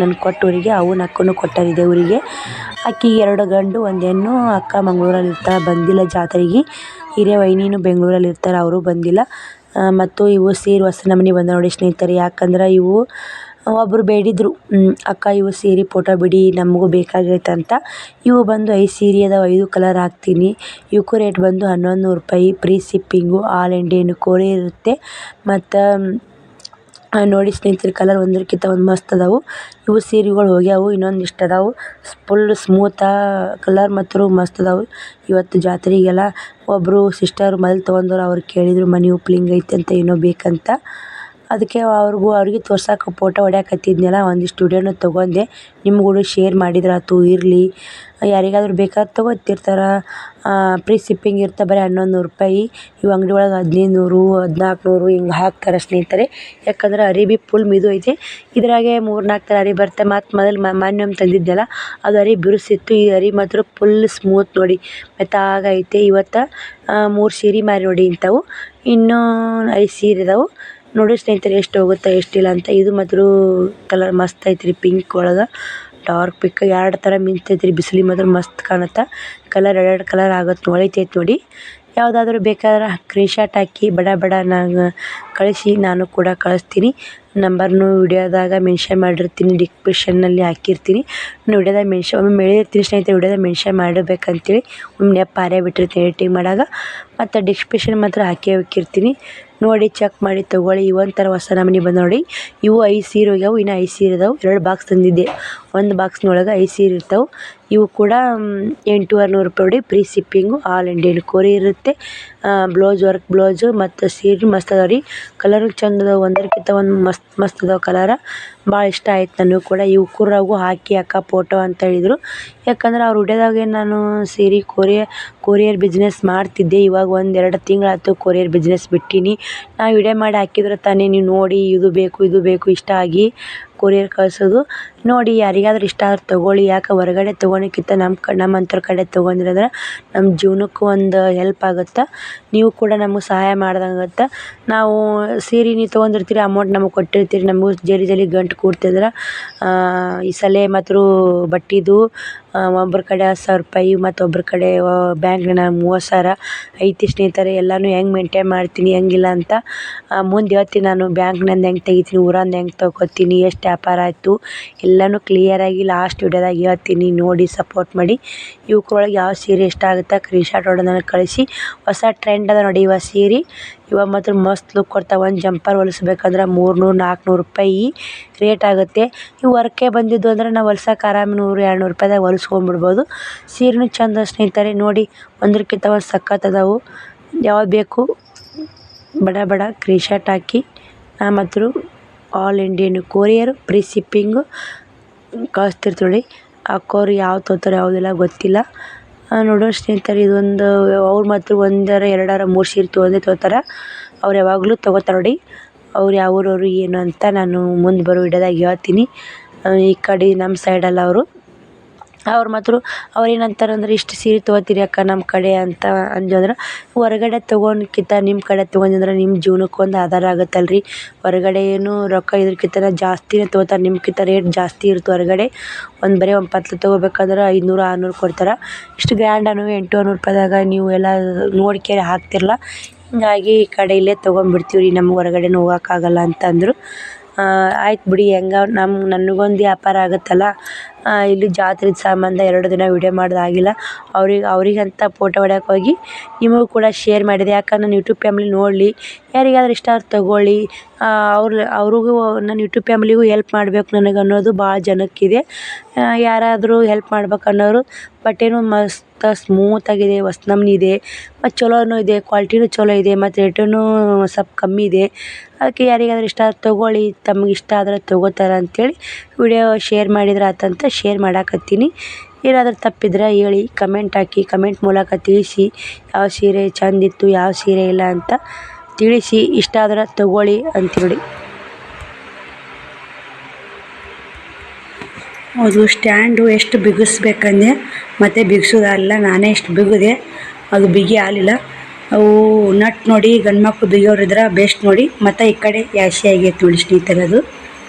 ನನ್ನ ಕೊಟ್ಟವರಿಗೆ ಅವ್ವನ ಅಕ್ಕನೂ ಕೊಟ್ಟಾರಿದೆ ಊರಿಗೆ. ಆಕಿಗೆ 2 ಗಂಡು 1 ಹೆಣ್ಣು. ಅಕ್ಕ ಮಂಗಳೂರಲ್ಲಿ ಇರ್ತಾಳೆ, ಬಂದಿಲ್ಲ ಜಾತ್ರೆಗೆ. ಹಿರಿಯ ವೈನಿನೂ ಬೆಂಗಳೂರಲ್ಲಿ ಇರ್ತಾರೆ, ಅವರು ಬಂದಿಲ್ಲ. ಮತ್ತು ಇವು ಸೀರೆ ಹೊಸ ನಮೂನೆ ಬಂದ ನೋಡಿ ಸ್ನೇಹಿತರೆ. ಯಾಕಂದ್ರೆ ಇವು ಒಬ್ಬರು ಬೇಡಿದ್ರು, ಅಕ್ಕ ಇವು ಸೀರೆ ಫೋಟೋ ಬಿಡಿ ನಮಗೂ ಬೇಕಾಗೈತೆ ಅಂತ. ಇವು ಬಂದು 5 ಸೀರೆ ಅದಾವೆ, 5 ಕಲರ್ ಹಾಕ್ತೀನಿ. ಇವಕ್ಕೂ ರೇಟ್ ಬಂದು 1100 ರೂಪಾಯಿ. Free shipping, all Indian courier ಇರುತ್ತೆ. ಮತ್ತು ನೋಡಿ ಸ್ನೇಹಿತರೆ, ಕಲರ್ ಒಂದಕ್ಕಿಂತ ಒಂದು ಮಸ್ತ್ ಅದಾವು. ಇವು ಸೀರೆಗಳು ಹೋಗ್ಯಾವು, ಇನ್ನೊಂದಿಷ್ಟು ಅದಾವು. ಫುಲ್ ಸ್ಮೂತ ಕಲರ್ ಮತ್ತು ಮಸ್ತ್ ಅದಾವು. ಇವತ್ತು ಜಾತ್ರೆಗೆಲ್ಲ ಒಬ್ಬರು ಸಿಸ್ಟರ್ ಮೊದಲು ತೊಗೊಂಡವ್ರು, ಅವ್ರು ಕೇಳಿದರು ಮನೆ ಓಪ್ಲಿಂಗ್ ಐತೆ ಅಂತ, ಏನೋ ಬೇಕಂತ. ಅದಕ್ಕೆ ಅವ್ರಿಗೆ ತೋರ್ಸಕ್ಕೆ ಫೋಟೋ ಹೊಡ್ಯಾಕತ್ತಿದ್ನಲ್ಲ, ಒಂದಿಷ್ಟು ವಿಡಿಯೋನ ತೊಗೊಂಡೆ. ನಿಮ್ಗೂ ಶೇರ್ ಮಾಡಿದ್ರಾತು. ಇರಲಿ, ಯಾರಿಗಾದ್ರೂ ಬೇಕಾದ್ರೆ ತೊಗೊತಿರ್ತಾರೆ. ಫ್ರೀ ಶಿಪ್ಪಿಂಗ್ ಇರ್ತಾ, ಬರೀ 1100 ರೂಪಾಯಿ. ಇವು ಅಂಗಡಿ ಒಳಗೆ 1500, 1400 ಹಿಂಗೆ ಹಾಕ್ತಾರೆ ಸ್ನೇಹಿತರೆ. ಯಾಕಂದ್ರೆ ಅರಿಬಿ ಫುಲ್ ಮಿದು ಐತೆ. ಇದ್ರಾಗೆ 3-4 ಥರ ಅರಿ ಬರುತ್ತೆ. ಮತ್ತು ಮೊನ್ನೆ ಒಮ್ಮೆ ತಂದಿದ್ದೆಲ್ಲ ಅದು ಅರಿ ಬಿರುಸಿತ್ತು. ಈ ಅರಿ ಮಾತ್ರ ಫುಲ್ ಸ್ಮೂತ್ ನೋಡಿ, ಮೆತ್ತಾಗೈತೆ. ಇವತ್ತು 3 ಸೀರೆ ಮಾರಿ ನೋಡಿ ಇಂಥವು. ಇನ್ನೂ 5 ಸೀರೆ ಇದಾವೆ ನೋಡಿ ಸ್ನೇಹಿತರೆ, ಎಷ್ಟು ಹೋಗುತ್ತೆ ಎಷ್ಟಿಲ್ಲ ಅಂತ. ಇದು ಮಾತ್ರ ಕಲರ್ ಮಸ್ತ್ ಐತ್ರಿ, ಪಿಂಕ್ ಒಳಗೆ ಡಾರ್ಕ್ ಪಿಂಕ್ 2 ಥರ ಮಿಂಚೈತ್ರಿ. ಬಿಸಿಲಿಗೆ ಮಾತ್ರ ಮಸ್ತ್ ಕಾಣುತ್ತೆ. ಕಲರ್ 2 ಕಲರ್ ಆಗುತ್ತೆ, ಹೊಳಿತೈತೆ ನೋಡಿ. ಯಾವುದಾದ್ರೂ ಬೇಕಾದ್ರೆ ಸ್ಕ್ರೀನ್ಶಾಟ್ ಹಾಕಿ ಬಡ ನಂಗೆ ಕಳಿಸಿ, ನಾನು ಕೂಡ ಕಳಿಸ್ತೀನಿ. ನಂಬರ್ನು ವಿಡಿಯೋದಾಗ ಮೆನ್ಷನ್ ಮಾಡಿರ್ತೀನಿ, ಡಿಸ್ಕ್ರಿಪ್ಷನ್ನಲ್ಲಿ ಹಾಕಿರ್ತೀನಿ. ನಾನು ವಿಡಿಯೋದಾಗ ಒಮ್ಮೆ ಹೇಳಿರ್ತೀನಿ ಸ್ನೇಹಿತರೆ, ವಿಡಿಯೋದಾಗ ಮೆನ್ಷನ್ ಮಾಡಿರ್ಬೇಕಂತೇಳಿ. ಒಮ್ಮೆ ನೆಪ ಪಾರೇ ಬಿಟ್ಟಿರ್ತೀನಿ ಎಡಿಟಿಂಗ್ ಮಾಡಾಗ. ಮತ್ತು ಡಿಸ್ಕ್ರಿಪ್ಷನ್ ಮಾತ್ರ ಹಾಕಿ ಹೋಗಿರ್ತೀನಿ. ನೋಡಿ ಚೆಕ್ ಮಾಡಿ ತೊಗೊಳ್ಳಿ. ಒಂಥರ ಹೊಸ ನಮೂನಿ ಬಂದು ನೋಡಿ. ಇವು 5 ಸೀರೆ ಹೋಗ್ಯಾವು, ಇನ್ನೂ 5 ಸೀರೆ ಇದಾವೆ. 2 ಬಾಕ್ಸ್ ತಂದಿದ್ದೆ, ಒಂದು ಬಾಕ್ಸ್ನೊಳಗೆ 5 ಸೀರೆ ಇರ್ತಾವೆ. ಇವು ಕೂಡ 800 ರೂಪಾಯಿ ನೋಡಿ, free shipping. All Indian courier ಇರುತ್ತೆ. ಬ್ಲೌಸು ಮತ್ತು ಸೀರೆ ಮಸ್ತ್ ಅದಾವೆ ರೀ. ಕಲರು ಚಂದ ಅದಾವೆ, ಒಂದಕ್ಕಿಂತ ಒಂದು ಮಸ್ತ್ ಅದಾವೆ ಕಲರ. ಭಾಳ ಇಷ್ಟ ಆಯ್ತು ನನಗೂ ಕೂಡ. ಇವು ಕುರ್ರಾಗೂ ಹಾಕಿ ಅಕ್ಕ ಫೋಟೋ ಅಂತ ಹೇಳಿದರು. ಯಾಕಂದ್ರೆ ಅವ್ರ ವಿಡಿಯೋದಾಗೆ ನಾನು ಸೀರೆ ಕೊರಿಯರ್ ಬಿಸ್ನೆಸ್ ಮಾಡ್ತಿದ್ದೆ. ಇವಾಗ 1-2 ತಿಂಗಳಾಯ್ತು ಕೊರಿಯರ್ ಬಿಸ್ನೆಸ್ ಬಿಟ್ಟೀನಿ. ನಾ ವಿಡಿಯೋ ಮಾಡಿ ಹಾಕಿದ್ರೆ ತಾನೇ ನೀವು ನೋಡಿ, ಇದು ಬೇಕು ಇಷ್ಟ ಆಗಿ ಕೊರಿಯರ್ ಕಳಿಸೋದು. ನೋಡಿ ಯಾರಿಗಾದ್ರೂ ಇಷ್ಟ ಆದ್ರೆ ತೊಗೊಳ್ಳಿ. ಯಾಕೆ ಹೊರಗಡೆ ತೊಗೊಳಕ್ಕಿಂತ ನಮ್ಮಂಥವ್ರ ಕಡೆ ತೊಗೊಂಡ್ರೆ ನಮ್ಮ ಜೀವನಕ್ಕೂ ಒಂದು ಹೆಲ್ಪ್ ಆಗುತ್ತೆ. ನೀವು ಕೂಡ ನಮಗೆ ಸಹಾಯ ಮಾಡ್ದಂಗೆ. ನಾವು ಸೀರೆ ನೀವು ತೊಗೊಂಡಿರ್ತೀರಿ, ಅಮೌಂಟ್ ನಮಗೆ ಕೊಟ್ಟಿರ್ತೀರಿ, ನಮಗೂ ಜಲ್ದಿ ಗಂಟು ಕೂಡ್ತಿದ್ರೆ ಈ ಸಲ ಮಾತ್ರ ಬಟ್ಟೆದು ಒಬ್ಬರ ಕಡೆ 10,000 ರೂಪಾಯಿ, ಮತ್ತೊಬ್ಬರ ಕಡೆ ಬ್ಯಾಂಕ್ನ 30,000 ಐತಿ ಸ್ನೇಹಿತರೆ. ಎಲ್ಲನೂ ಹೆಂಗೆ ಮೇಂಟೈನ್ ಮಾಡ್ತೀನಿ ಹೆಂಗಿಲ್ಲ ಅಂತ ಮುಂದೆ ಹೇಳ್ತೀನಿ. ನಾನು ಬ್ಯಾಂಕ್ನಿಂದ ಹೆಂಗೆ ತೆಗಿತೀನಿ, ಊರಿಂದ ಹೆಂಗೆ ತೊಗೊತೀನಿ, ಎಷ್ಟು ವ್ಯಾಪಾರ ಆಯಿತು ಎಲ್ಲನೂ ಕ್ಲಿಯರಾಗಿ ಲಾಸ್ಟ್ ವಿಡಿಯೋದಾಗ ಹೇಳ್ತೀನಿ. ನೋಡಿ ಸಪೋರ್ಟ್ ಮಾಡಿ. ಇವಕ್ರೊಳಗೆ ಯಾವ ಸೀರೆ ಇಷ್ಟ ಆಗುತ್ತೆ ಸ್ಕ್ರೀನ್ಶಾಟ್ ಹೊಡೆದು ನನಗೆ ಕಳಿಸಿ. ಹೊಸ ಟ್ರೆಂಡ್ ಅದ ನೋಡಿ ಇವ ಸೀರೆ. ಇವಾಗ ಮಾತ್ರ ಮಸ್ತ್ ಲುಕ್ ಕೊಡ್ತಾವೆ. ಒಂದು ಜಂಪರ್ ಹೊಲಿಸ್ಬೇಕಂದ್ರೆ 300-400 ರೂಪಾಯಿ ರೇಟ್ ಆಗುತ್ತೆ. ಇವು ವರ್ಕೆ ಬಂದಿದ್ದು ಅಂದ್ರೆ ನಾವು ಹೊಲ್ಸಕ್ಕೆ ಆರಾಮ 100-200 ರೂಪಾಯಿದಾಗ ಹೊಲಿಸ್ಕೊಂಡ್ಬಿಡ್ಬೋದು. ಸೀರೆನೂ ಚಂದ ಸ್ನೇಹಿತರೆ. ನೋಡಿ ಒಂದಕ್ಕಿಂತ ಒಂದು ಸಖತ್ ಅದಾವು. ಯಾವ್ದು ಬೇಕು ಬಡ ಸ್ಕ್ರೀನ್ಶಾಟ್ ಹಾಕಿ. ನಾ ಮಾತ್ರ all Indian courier free shipping ಕಳಿಸ್ತಿರ್ತೀವಿ. ಹಾಕೋರು ಯಾವ್ದು ತೊಗೋತಾರೆ ಯಾವುದಿಲ್ಲ ಗೊತ್ತಿಲ್ಲ. ನೋಡೋ ಸ್ನೇಹಿತರೆ, ಇದೊಂದು ಅವ್ರು ಮಾತ್ರ 1-2-3 ಸೀರೆ ತೊಗೋತಾರೆ. ಅವ್ರು ಯಾವಾಗಲೂ ತೊಗೋತಾರೆ ನೋಡಿ. ಅವ್ರು ಯಾವ ಊರವರು ಏನು ಅಂತ ನಾನು ಮುಂದೆ ಬರೋ ವಿಡಿಯೋದಾಗ ಹೇಳ್ತೀನಿ. ಈ ಕಡೆ ನಮ್ಮ ಸೈಡಲ್ಲ ಅವ್ರು ಮಾತ್ರ ಏನಂತಾರೆ ಅಂದ್ರೆ, ಇಷ್ಟು ಸೀರೆ ತೊಗೋತೀರಿ ಅಕ್ಕ ನಮ್ಮ ಕಡೆ ಅಂತ ಅಂದಂದ್ರೆ, ಹೊರಗಡೆ ತೊಗೊಳಕ್ಕಿಂತ ನಿಮ್ಮ ಕಡೆ ತೊಗೊಂಡ್ರೆ ನಿಮ್ಮ ಜೀವನಕ್ಕೊಂದು ಆಧಾರ ಆಗುತ್ತಲ್ರಿ. ಹೊರಗಡೆ ಏನು ರೊಕ್ಕ ಇದಕ್ಕಿಂತ ಜಾಸ್ತಿನೇ ತೊಗೋತಾರೆ, ನಿಮ್ಗಿಂತ ರೇಟ್ ಜಾಸ್ತಿ ಇರುತ್ತೆ ಹೊರಗಡೆ. ಬರೀ ಒಂದು ಪತ್ಲು ತೊಗೋಬೇಕಂದ್ರೆ 500-600 ಕೊಡ್ತಾರೆ. ಇಷ್ಟು ಗ್ರ್ಯಾಂಡನು 800 ರೂಪಾಯಿದಾಗ ನೀವು ಎಲ್ಲ ನೋಡ್ಕೇಳಿ ಹಾಕ್ತಿರಲ್ಲ. ಹಿಂಗಾಗಿ ಈ ಕಡೆ ಇಲ್ಲೇ ತೊಗೊಂಡ್ಬಿಡ್ತೀವಿ ರೀ, ನಮ್ಗೆ ಹೊರಗಡೆನೂ ಹೋಗೋಕ್ಕಾಗಲ್ಲ ಅಂತಂದರು. ಆಯ್ತು ಬಿಡಿ, ಹೆಂಗೆ ನನಗೊಂದು ವ್ಯಾಪಾರ ಆಗುತ್ತಲ್ಲ. ಇಲ್ಲಿ ಜಾತ್ರೆ ಸಂಬಂಧ 2 ದಿನ ವಿಡಿಯೋ ಮಾಡೋದಾಗಿಲ್ಲ. ಅವ್ರಿಗಂತ ಫೋಟೋ ಹೊಡ್ಯಕ್ಕೆ ಹೋಗಿ ನಿಮಗೂ ಕೂಡ ಶೇರ್ ಮಾಡಿದೆ. ಯಾಕಂದ್ರೆ ನನ್ನ ಯೂಟ್ಯೂಬ್ ಫ್ಯಾಮಿಲಿ ನೋಡಲಿ, ಯಾರಿಗಾದ್ರೂ ಇಷ್ಟ ಆದ್ರೆ ತೊಗೊಳ್ಳಿ. ಅವ್ರಿಗೂ ನನ್ನ ಯೂಟ್ಯೂಬ್ ಫ್ಯಾಮಿಲಿಗೂ ಹೆಲ್ಪ್ ಮಾಡಬೇಕು ನನಗೆ ಅನ್ನೋದು ಭಾಳ ಜನಕ್ಕಿದೆ. ಯಾರಾದರೂ ಹೆಲ್ಪ್ ಮಾಡ್ಬೇಕು ಅನ್ನೋರು. ಬಟ್ಟೆನೂ ಮಸ್ತ್ ಸ್ಮೂತಾಗಿದೆ, ಹೊಸ ನಮ್ನಿ ಇದೆ, ಮತ್ತು ಚಲೋನೂ ಇದೆ, ಕ್ವಾಲಿಟಿನೂ ಚಲೋ ಇದೆ, ಮತ್ತು ರೇಟೂ ಸ್ವಲ್ಪ ಕಮ್ಮಿ ಇದೆ. ಅದಕ್ಕೆ ಯಾರಿಗಾದ್ರೂ ಇಷ್ಟ ಆದ್ರೆ ತೊಗೊಳ್ಳಿ, ತಮಗೆ ಇಷ್ಟ ಆದರೆ ತೊಗೋತಾರೆ ಅಂಥೇಳಿ ವಿಡಿಯೋ ಶೇರ್ ಮಾಡಿದ್ರೆ ಆತಂತ ಶೇರ್ ಮಾಡಾಕತ್ತೀನಿ. ಏನಾದರೂ ತಪ್ಪಿದ್ರೆ ಹೇಳಿ, ಕಮೆಂಟ್ ಹಾಕಿ, ಕಮೆಂಟ್ ಮೂಲಕ ತಿಳಿಸಿ. ಯಾವ ಸೀರೆ ಚೆಂದಿತ್ತು, ಯಾವ ಸೀರೆ ಇಲ್ಲ ಅಂತ ತಿಳಿಸಿ. ಇಷ್ಟ ಆದ್ರೆ ತೊಗೊಳ್ಳಿ ಅಂಥೇಳಿ. ಅದು ಸ್ಟ್ಯಾಂಡು ಎಷ್ಟು ಬಿಗಿಸ್ಬೇಕಂದೆ, ಮತ್ತು ಬಿಗಿಸೋದಲ್ಲ, ನಾನೇ ಎಷ್ಟು ಬಿಗಿದೆ, ಅದು ಬಿಗಿ ಆಗಲಿಲ್ಲ. ಅವು ನಟ್ ನೋಡಿ ಗಂಡು ಮಕ್ಕಳು ಬಿಗಿಯೋರಿದ್ರೆ ಬೆಸ್ಟ್ ನೋಡಿ. ಮತ್ತು ಈ ಕಡೆ ಯಾಶಿ ಆಗೈತೆ ನೋಡಿ ಸ್ನೇಹಿತರೆ. ಅದು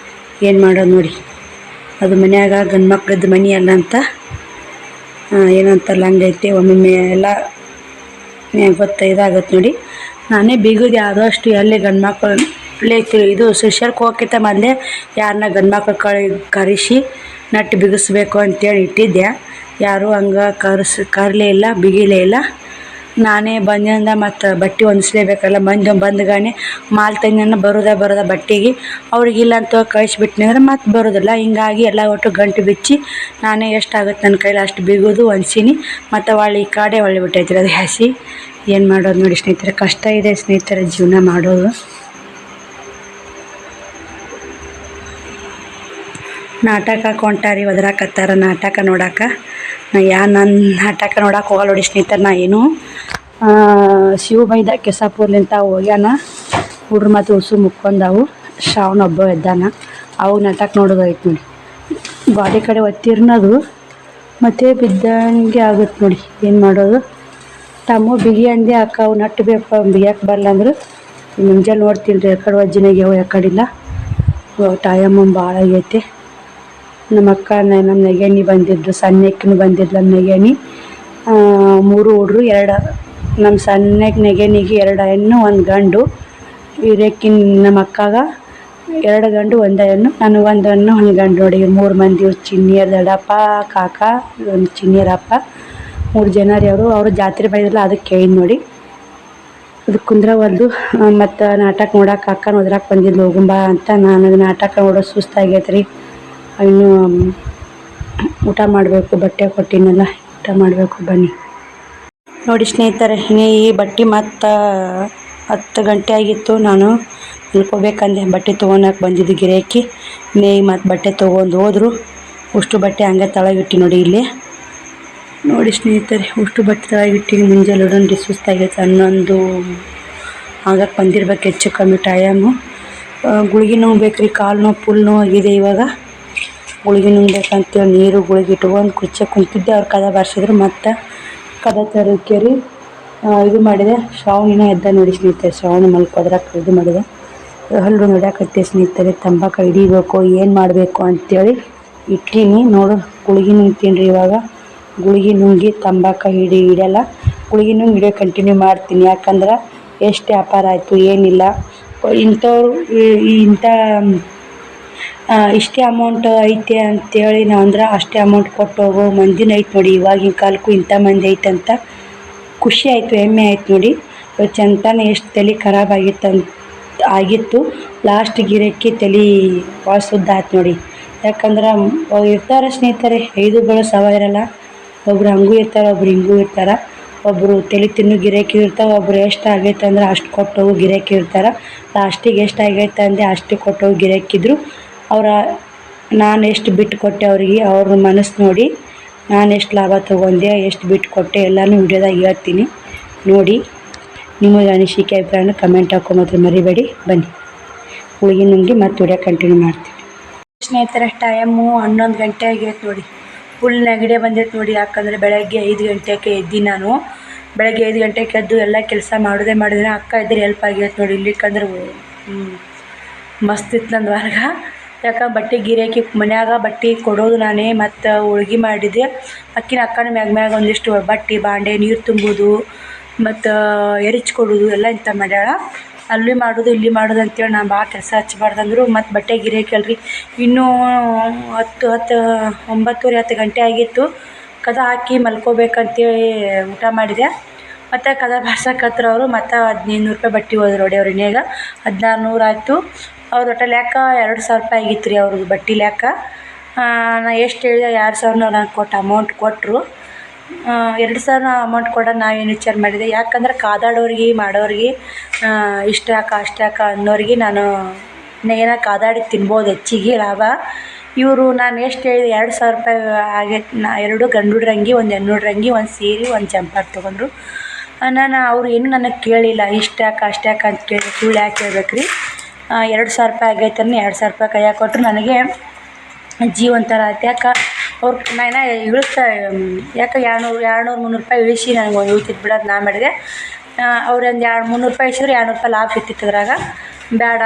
ಏನು ಮಾಡೋದು ನೋಡಿ, ಅದು ಮನ್ಯಾಗ ಗಂಡು ಮಕ್ಳದ್ದು ಮನೆ ಅಲ್ಲ ಅಂತ ಏನಂತಾರಲ್ಲ ಹಂಗೈತೆ. ಒಮ್ಮೊಮ್ಮೆ ಎಲ್ಲ ಇದಾಗತ್ತೆ ನೋಡಿ. ನಾನೇ ಬಿಗೋದು ಆದಷ್ಟು ಎಲ್ಲಿ ಗಂಡು ಮಕ್ಕಳು ಇದು ಶಿಷ್ಯರ್ಗೆ ಹೋಗೋಕ್ಕಿಂತ ಮೊದಲೇ ಯಾರನ್ನ ಗಂಡು ಮಕ್ಳು ಕರೆಸಿ ನಟ್ಟು ಬಿಗಿಸ್ಬೇಕು ಅಂತೇಳಿ ಇಟ್ಟಿದ್ದೆ. ಯಾರೂ ಹಂಗೆ ಕರಲೇ ಇಲ್ಲ, ಬಿಗಿಲೇ ಇಲ್ಲ. ನಾನೇ ಬಂದಿಂದ ಮತ್ತು ಬಟ್ಟೆ ಹೊಲಿಸ್ಲೇಬೇಕಲ್ಲ. ಮಂದಿ ಬಂದ್ಗಾನೆ ಮಾಲ್ ತಂದನ್ನ ಬರೋದ ಬಟ್ಟೆಗೆ ಅವ್ರಿಗಿಲ್ಲ ಅಂತ ಕಳಿಸ್ಬಿಟ್ನಿ ಅಂದ್ರೆ ಮತ್ತೆ ಬರೋದಿಲ್ಲ. ಹಿಂಗಾಗಿ ಎಲ್ಲ ಒಟ್ಟು ಗಂಟು ಬಿಚ್ಚಿ ನಾನೇ ಎಷ್ಟಾಗುತ್ತೆ ನನ್ನ ಕೈಲಿ ಅಷ್ಟು ಬಿಗೋದು ಹೊಲ್ಸೀನಿ. ಮತ್ತು ಈ ಕಾಡೆ ಹೊಳ್ಳಿಬಿಟ್ಟೈತ್ರಿ ಅದು ಹಸಿ. ಏನು ಮಾಡೋದು ನೋಡಿ ಸ್ನೇಹಿತರೆ, ಕಷ್ಟ ಇದೆ ಸ್ನೇಹಿತರೆ ಜೀವನ ಮಾಡೋದು. ನಾಟಕ ಕೊಂಟಾರಿ ಒದರಾಕತ್ತಾರ ನಾಟಕ ನೋಡಕ್ಕೆ. ನನ್ನ ನಾಟಕ ನೋಡಕ್ಕೆ ಹೋಗಲ್ಲ ನೋಡಿ ಸ್ನೇಹಿತರೆ. ನಾ ಏನು ಶಿವ ಬೈದ ಕೆಸಾಪುರ್ಲಿಂತ ಹೋಗ್ಯಾನ. ಹುಡ್ರು ಮತ್ತು ಉಸು ಮುಕ್ಕೊಂಡವು. ಶ್ರಾವಣ ಒಬ್ಬ ಎದ್ದಾನ. ಅವು ನಾಟಕ ನೋಡೋದು ಐತೆ ನೋಡಿ. ಗಾಡಿ ಕಡೆ ಒತ್ತಿರ್ನದು ಮತ್ತೆ ಬಿದ್ದಂಗೆ ಆಗುತ್ತೆ ನೋಡಿ. ಏನು ಮಾಡೋದು. ತಮ್ಮ ಬಿಗಿ ಅಂದೆ ಅವು ನಟ್ಟು ಬೇಕು ಬಿಗಿಯಕ್ಕೆ ಬರಲ್ಲ ಅಂದ್ರೆ ಮುಂಜಾನೆ ನೋಡ್ತೀನಿ ರೀ ಯಾಕಡೆ ವಜ್ಜಿನಾಗ್ಯಾವ ಯಾಕಡಿಲ್ಲ. ಟೈಮ್ ಭಾಳ ಆಗೈತಿ. ನಮ್ಮ ಅಕ್ಕ ನಮ್ಮ ನೆಗೆಣ್ಣಿ ಬಂದಿದ್ರು, ಸಣ್ಣಕ್ಕಿನೂ ಬಂದಿದ್ಲು ನಮ್ಮ ನೆಗೆಣ್ಣಿ. 3 ಹುಡ್ರು 2 ನಮ್ಮ ಸಣ್ಣಕ್ಕೆ ನೆಗೆಣ್ಣಿಗೆ 2 ಹೆಣ್ಣು 1 ಗಂಡು. ಹಿರೇಕಿನ ನಮ್ಮ ಅಕ್ಕಾಗ 2 ಗಂಡು 1 ಹೆಣ್ಣು, ನನಗೆ 1 ಹೆಣ್ಣು 1 ಗಂಡು ನೋಡಿ. 3 ಮಂದಿ ಚಿನ್ನಿಯರ್ ದೊಡ್ಡಪ್ಪ ಕಾಕ ಒಂದು ಚಿನ್ನಿಯರಪ್ಪ 3 ಜನ ರೀ ಅವರು ಜಾತ್ರೆ ಬೈದಿಲ್ಲ ಅದಕ್ಕೆ ಕೇಳಿದ್ ನೋಡಿ. ಅದಕ್ಕೆ ಕುಂದ್ರವಲ್ದು. ಮತ್ತು ನಾಟಕ ನೋಡಕ್ಕೆ ಅಕ್ಕನ ಓದ್ರಾಕ್ ಬಂದಿದ್ದು ಹೋಗುಂಬಾ ಅಂತ. ನನಗೆ ನಾಟಕ ನೋಡೋ ಸುಸ್ತಾಗೈತೆ ರೀ. ಇನ್ನು ಊಟ ಮಾಡಬೇಕು. ಬಟ್ಟೆ ಕೊಟ್ಟಿನಲ್ಲ ಊಟ ಮಾಡಬೇಕು ಬನ್ನಿ ನೋಡಿ ಸ್ನೇಹಿತರೆ. ಈ ಬಟ್ಟೆ ಮತ್ತು 10 ಗಂಟೆ ಆಗಿತ್ತು. ನಾನು ಮಲ್ಕೋಬೇಕಂದೆ ಬಟ್ಟೆ ತೊಗೊಳಕ್ಕೆ ಬಂದಿದ್ದು ಗಿರಾಕಿ. ಮತ್ತು ಬಟ್ಟೆ ತೊಗೊಂಡು ಹೋದ್ರು. ಅಷ್ಟು ಬಟ್ಟೆ ಹಂಗೆ ತಳಗಿಟ್ಟು ನೋಡಿ ಇಲ್ಲಿ ನೋಡಿ ಸ್ನೇಹಿತರೆ. ಅಷ್ಟು ಬಟ್ಟೆ ತಳಗಿಟ್ಟಿನಿ. ಮುಂಜಾನೆ ಹೊಡೋಣ್ರಿ ಸುಸ್ತಾಗೈತೆ. 11 ಆಗಕ್ಕೆ ಬಂದಿರ್ಬೇಕು ಹೆಚ್ಚು ಕಮ್ಮಿ ಟೈಮು. ಗುಳಿಗೆ ನೋವು ಬೇಕ್ರಿ. ಕಾಲು ನೋವು ಫುಲ್ ನೋವು ಆಗಿದೆ ಇವಾಗ. ಗುಳಿಗೆ ನುಂಗ್ಬೇಕಂತೇಳಿ ನೀರು ಗುಳಿಗೆ ಇಟ್ಕೊಂಡು ಕುಂತಿದ್ದೆ. ಅವ್ರು ಕದ ಬಾರಿಸಿದ್ರು. ಮತ್ತು ಕದ ತರಕೇರಿ ಇದು ಮಾಡಿದೆ. ಶ್ರಾವಣಿನ ಎದ್ದ ನೋಡಿ ಸ್ನೇಹಿತರೆ. ಶ್ರಾವಣಿ ಮಲ್ಕೋದ್ರಾಕ ಇದು ಮಾಡಿದೆ. ಹಲ್ಲು ನೋಡ್ಯಾಕತ್ತೆ ಸ್ನೇಹಿತರೆ. ತಂಬಾಕು ಹಿಡಿಬೇಕು ಏನು ಮಾಡಬೇಕು ಅಂತೇಳಿ ಇಟ್ಟೀನಿ. ನೋಡು ಗುಳಿಗೆ ನುಂಗ್ತೀನಿ ರೀ ಇವಾಗ. ಗುಳಿಗೆ ನುಂಗಿ ತಂಬಾಕು ಹಿಡಿಯಲ್ಲ. ಗುಳಿಗೆ ನುಂಗಿ ಹಿಡಿಯೋ ಕಂಟಿನ್ಯೂ ಮಾಡ್ತೀನಿ. ಯಾಕಂದ್ರೆ ಎಷ್ಟು ವ್ಯಾಪಾರ ಆಯಿತು ಏನಿಲ್ಲ. ಇಂಥವ್ರು ಇಂಥ ಇಷ್ಟೇ ಅಮೌಂಟ್ ಐತೆ ಅಂತೇಳಿ ನಾವು ಅಂದ್ರೆ ಅಷ್ಟೇ ಅಮೌಂಟ್ ಕೊಟ್ಟು ಹೋಗೋ ಮಂದಿನ ಐತೆ ನೋಡಿ. ಇವಾಗಿನ ಕಾಲಕ್ಕೂ ಇಂಥ ಮಂದಿ ಐತೆ ಅಂತ ಖುಷಿ ಆಯಿತು, ಹೆಮ್ಮೆ ಆಯ್ತು ನೋಡಿ. ಚಂತಾನೆ ಎಷ್ಟು ತಲೆ ಖರಾಬ್ ಆಗಿತ್ತು. ಲಾಸ್ಟ್ ಗಿರಕ್ಕಿ ತಲೆ ಭಾಳ ಸುದ್ದ ಆಯ್ತು ನೋಡಿ. ಯಾಕಂದ್ರೆ ಇರ್ತಾರೆ ಸ್ನೇಹಿತರೆ 5 ಬೀಳೋ ಸವ ಇರಲ್ಲ. ಒಬ್ರು ಹಂಗೂ ಇರ್ತಾರೆ, ಒಬ್ರು ಹಿಂಗೂ ಇರ್ತಾರೆ. ಒಬ್ಬರು ತಲೆ ತಿನ್ನು ಗಿರಾಕಿ ಇರ್ತಾವೆ. ಒಬ್ರು ಎಷ್ಟು ಆಗೈತೆ ಅಂದ್ರೆ ಅಷ್ಟು ಕೊಟ್ಟು ಹೋಗಿ ಗಿರಾಕಿ ಇರ್ತಾರೆ. ಲಾಸ್ಟಿಗೆ ಎಷ್ಟು ಆಗೈತೆ ಅಂದೆ ಅಷ್ಟು ಕೊಟ್ಟು ಹೋಗಿ ಗಿರಾಕಿದ್ರು. ನಾನು ಎಷ್ಟು ಬಿಟ್ಟು ಕೊಟ್ಟೆ ಅವರಿಗೆ. ಅವ್ರ ಮನಸ್ಸು ನೋಡಿ ನಾನು ಎಷ್ಟು ಲಾಭ ತೊಗೊಂಡೆ, ಎಷ್ಟು ಬಿಟ್ಟು ಕೊಟ್ಟೆ ಎಲ್ಲನೂ ವಿಡಿಯೋದಾಗ ಹೇಳ್ತೀನಿ ನೋಡಿ. ನಿಮಗೆ ಅನಿಸಿಕೆ ಅಭಿಪ್ರಾಯನ ಕಮೆಂಟ್ ಹಾಕೊಂಬತ್ರ ಮರಿಬೇಡಿ. ಬನ್ನಿ ಹುಡುಗಿ ನುಂಗಿ ಮತ್ತು ವಿಡಿಯೋ ಕಂಟಿನ್ಯೂ ಮಾಡ್ತೀನಿ ಸ್ನೇಹಿತರೆ. ಟೈಮು 11 ಗಂಟೆ ಆಗೈತೆ ನೋಡಿ. ಫುಲ್ ನೆಗಡಿ ಬಂದೈತೆ ನೋಡಿ. ಯಾಕಂದರೆ ಬೆಳಗ್ಗೆ 5 ಗಂಟೆಗೆ ಎದ್ದು ನಾನು ಬೆಳಗ್ಗೆ 5 ಗಂಟೆಗೆ ಎದ್ದು ಎಲ್ಲ ಕೆಲಸ ಮಾಡಿದ್ರೆ ಅಕ್ಕ ಇದ್ರೆ ಹೆಲ್ಪ್ ಆಗೈತೆ ನೋಡಿ. ಇಲ್ಲಿಕ್ಕಂದ್ರೆ ಮಸ್ತ್ ಇತ್ತು ನಂದು ವರ್ಗ. ಯಾಕೆ ಬಟ್ಟೆ ಗಿರಾಕಿ ಮನ್ಯಾಗ ಬಟ್ಟೆ ಕೊಡೋದು ನಾನೇ. ಮತ್ತು ಹೋಳ್ಗೆ ಮಾಡಿದ್ದೆ. ಅಕ್ಕನ ಮ್ಯಾಗ ಒಂದಿಷ್ಟು ಬಟ್ಟೆ ಬಾಂಡೆ ನೀರು ತುಂಬೋದು ಮತ್ತು ಎರಿಚ್ ಕೊಡೋದು ಎಲ್ಲ ಇಂಥ ಮಾಡ್ಯಾಳ. ಅಲ್ಲಿ ಮಾಡೋದು ಇಲ್ಲಿ ಮಾಡೋದು ಅಂತೇಳಿ ನಾನು ಭಾಳ ಕೆಲಸ ಹಚ್ಚಬಾರ್ದಂದ್ರು. ಮತ್ತು ಬಟ್ಟೆ ಗಿರಾಕಿ ಅಲ್ರಿ. ಇನ್ನೂ 9:30 ಗಂಟೆ ಆಗಿತ್ತು. ಕದ ಹಾಕಿ ಮಲ್ಕೋಬೇಕಂತೇಳಿ ಊಟ ಮಾಡಿದೆ. ಮತ್ತು ಕದ ಬಾರ್ಸಕತ್ರ ಅವರು. ಮತ್ತು 1500 ರೂಪಾಯಿ ಬಟ್ಟೆ ಹೋದ್ರು ನೋಡಿ ಅವ್ರ ಇನ್ನೇಗ 1600 ಆಯಿತು. ಅವ್ರ ಒಟ್ಟಲ್ಲಿ ಲೆಕ್ಕ 2000 ರೂಪಾಯಿ ಆಗಿತ್ತು ರೀ ಅವ್ರದ್ದು ಬಟ್ಟೆ ಲೆಕ್ಕ. ನಾ ಎಷ್ಟು ಹೇಳಿದೆ 2000 ನಾನು ಅಮೌಂಟ್ ಕೊಟ್ಟರು. 2000 ಅಮೌಂಟ್ ಕೊಡೋದು ನಾವೇನು ವಿಚಾರ ಮಾಡಿದೆ. ಯಾಕಂದ್ರೆ ಕಾದಾಡೋರಿಗೆ ಮಾಡೋರಿಗೆ ಇಷ್ಟ ಯಾಕೆ ಅಷ್ಟು ಯಾಕೆ ಅನ್ನೋರಿಗೆ ನಾನು ಏನೋ ಕಾದಾಡಿ ತಿನ್ಬೋದು ಹೆಚ್ಚಿಗೆ ಲಾಭ. ಇವರು ನಾನು ಎಷ್ಟು ಹೇಳಿದೆ 2000 ರೂಪಾಯಿ ಆಗೈತೆ. 2 ಗಂಡು ಹುಡ್ರ ಅಂಗಿ, 1 ಹೆಣ್ಣು ಹುಡ್ರ ಅಂಗಿ, 1 ಸೀರೆ, 1 ಜಂಪರ್ ತೊಗೊಂಡ್ರು. ನಾನು ಅವ್ರು ಏನು ನನಗೆ ಕೇಳಿಲ್ಲ. ಇಷ್ಟು ಯಾಕೆ ಅಷ್ಟು ಯಾಕೆ ಅಂತ ಕೇಳಿ ಸುಳ್ಳು ಯಾಕೆ ಹೇಳ್ಬೇಕು ರೀ. 2000 ರೂಪಾಯಿ ಆಗೈತೆ. 2000 ರೂಪಾಯಿ ಕೈಯಾಗ ಕೊಟ್ಟರು. ನನಗೆ ಜೀವಂತರ ಆಯ್ತು. ಯಾಕೆ ಅವ್ರು ನಾನು ಇಳಿಸ್ತಾ ಯಾಕೆ 200-300 ರೂಪಾಯಿ ಇಳಿಸಿ ನನಗೆ ಇಳ್ತಿತ್ತು ಬಿಡೋದು ನಾ ಮಾಡಿದೆ. ಅವ್ರು ಒಂದು 200-300 ರೂಪಾಯಿ ಇಳಿಸಿದ್ರೆ 200 ರೂಪಾಯಿ ಲಾಭ ಇರ್ತಿತ್ತು ಅದ್ರಾಗ. ಬೇಡ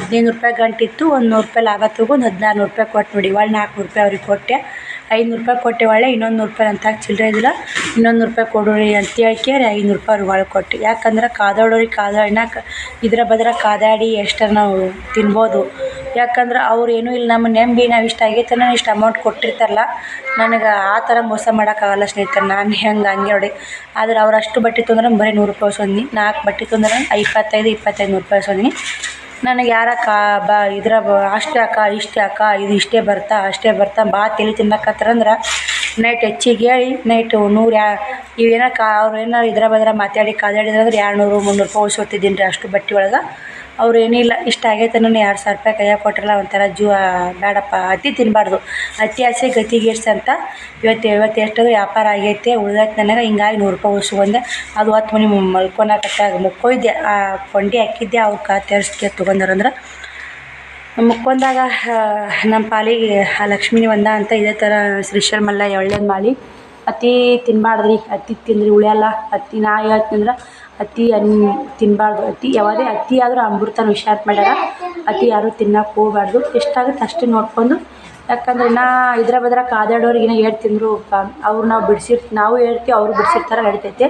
1500 ರೂಪಾಯಿ ಗಂಟಿತ್ತು. 100 ರೂಪಾಯಿ ಲಾಭ ತೊಗೊಂಡು 1400 ರೂಪಾಯಿ ಕೊಟ್ಟು ನೋಡಿ. ಒಳ್ಳೆ 400 ರೂಪಾಯಿ ಅವ್ರಿಗೆ ಕೊಟ್ಟೆ. 500 ರೂಪಾಯಿ ಕೊಟ್ಟೆ. ಒಳ್ಳೆ ಇನ್ನೊಂದು 100 ರೂಪಾಯಿ ಅಂತಾಗ ಚಿಲ್ಲರೆ ಇದ್ದಿಲ್ಲ. ಇನ್ನೊಂದು 100 ರೂಪಾಯಿ ಕೊಡೋರಿ ಅಂತ ಹೇಳ್ಕೇರಿ 500 ರೂಪಾಯಿ ಅವ್ರಿಗೆ ಒಳಗೆ ಕೊಟ್ಟೆ. ಯಾಕಂದ್ರೆ ಕಾದಾಡೋರಿಗೆ ಇದ್ರ ಬದ್ರ ಕಾದಾಡಿ ಎಷ್ಟರ ನಾವು ತಿನ್ಬೋದು. ಯಾಕಂದ್ರೆ ಅವ್ರು ಏನೂ ಇಲ್ಲ ನಮ್ಮ ನೆಂಬಿ ನಾವು ಇಷ್ಟು ಆಗೈತೆ ನಾನು ಇಷ್ಟು ಅಮೌಂಟ್ ಕೊಟ್ಟಿರ್ತಾರಲ್ಲ, ನನಗೆ ಆ ಥರ ಮೋಸ ಮಾಡೋಕ್ಕಾಗಲ್ಲ ಸ್ನೇಹಿತರೆ. ನಾನು ಹೆಂಗೆ ಹಂಗೆ ನೋಡಿ. ಆದ್ರೆ ಅವ್ರು ಅಷ್ಟು ಬಟ್ಟೆ ತೊಂದ್ರೆ ಬರೀ 100 ರೂಪಾಯಿ ಇಸ್ಕೊಂಡ್ನಿ. 4 ಬಟ್ಟೆ ತೊಂದ್ರೆ 25 ರೂಪಾಯಿ ಇಸ್ಕೊಂಡ್ನಿ. ನನಗೆ ಯಾರ ಅಷ್ಟೇ ಅಕ್ಕ ಇಷ್ಟೇ ಅಕ್ಕ ಇದು ಇಷ್ಟೇ ಅಷ್ಟೇ ಭಾಳ ತಲೆ ತಿನ್ನಕತ್ತಾರಂದ್ರೆ ನೈಟ್ ಹೆಚ್ಚಿಗೆ ಹೇಳಿ ನೈಟ್ 100 ಇವೇನೋ ಅವ್ರು ಏನೋ ಬದ್ರ ಮಾತಾಡಿ ಕಾದಾಡಿದ್ರಂದ್ರೆ 200 300 ರೂಪಾಯಿ ಉಳ್ಸ್ಕೊತಿದ್ದೀನಿ ರೀ ಅಷ್ಟು ಬಟ್ಟೆ ಒಳಗೆ. ಅವ್ರು ಏನಿಲ್ಲ ಇಷ್ಟ ಆಗೈತೆ ನಾನು 2000 ರೂಪಾಯಿ ಕೈಯಾಗ ಕೊಟ್ಟಿರಲ್ಲ ಒಂಥರ ಬೇಡಪ್ಪ, ಅತಿ ತಿನ್ನಬಾರ್ದು, ಅತಿ ಆಸೆ ಗತಿಗೇಡ್ಸ್ ಅಂತ. ಇವತ್ತು ಎಷ್ಟದು ವ್ಯಾಪಾರ ಆಗೈತೆ ಉಳ್ದೈತೆ ನನಗೆ. ಹಿಂಗಾಗಿ 100 ರೂಪಾಯಿ ಉಳ್ಸ್ಕೊಂಡೆ. ಅದು 10 ಮನೆ ಮಲ್ಕೊಳಕತ್ತಾಗ ಮುಕ್ಕೊಯ್ದೆ, ಆ ಕೊಂಡಿ ಹಾಕಿದ್ದೆ ಅವ್ರು ತೆರೆಸ್ಕೆ ತೊಗೊಂಡಾರಂದ್ರೆ ಮುಕ್ಕೊಂದಾಗ ನಮ್ಮ ಪಾಲಿಗೆ ಆ ಲಕ್ಷ್ಮೀ ಒಂದ ಅಂತ ಇದೇ ಥರ ಶ್ರೀಶೈಲ ಮಲ್ಲ ಒಳ್ಳೇದು ಮಾಡಿ. ಅತಿ ತಿನ್ನಬಾರ್ದ್ರಿ, ಅತಿ ತಿಂದ್ರಿ ಉಳಿಯಲ್ಲ. ಅತಿ ನಾ ಹೇಳ್ತೀನಂದ್ರೆ ಅತಿ ತಿನ್ನಬಾರ್ದು. ಯಾವುದೇ ಅತಿ ಆದರೂ ಅಮೃತನ ವಿಷ ಅಂತ ಮಾಡ್ಯಾರ. ಅತಿ ಯಾರೂ ತಿನ್ನಕ್ಕೆ ಹೋಗ್ಬಾರ್ದು. ಎಷ್ಟಾಗುತ್ತೆ ಅಷ್ಟೇ ನೋಡ್ಕೊಂಡು. ಯಾಕಂದ್ರೆ ಬದ್ರ ಕಾದಾಡೋರಿಗಿನ ಏಟ್ ತಿಂದರು ಅವ್ರು ನಾವು ಹೇಳ್ತೀವಿ, ಅವರು ಬಿಡಿಸಿರ್ತಾರೆ ನಡಿತೈತೆ.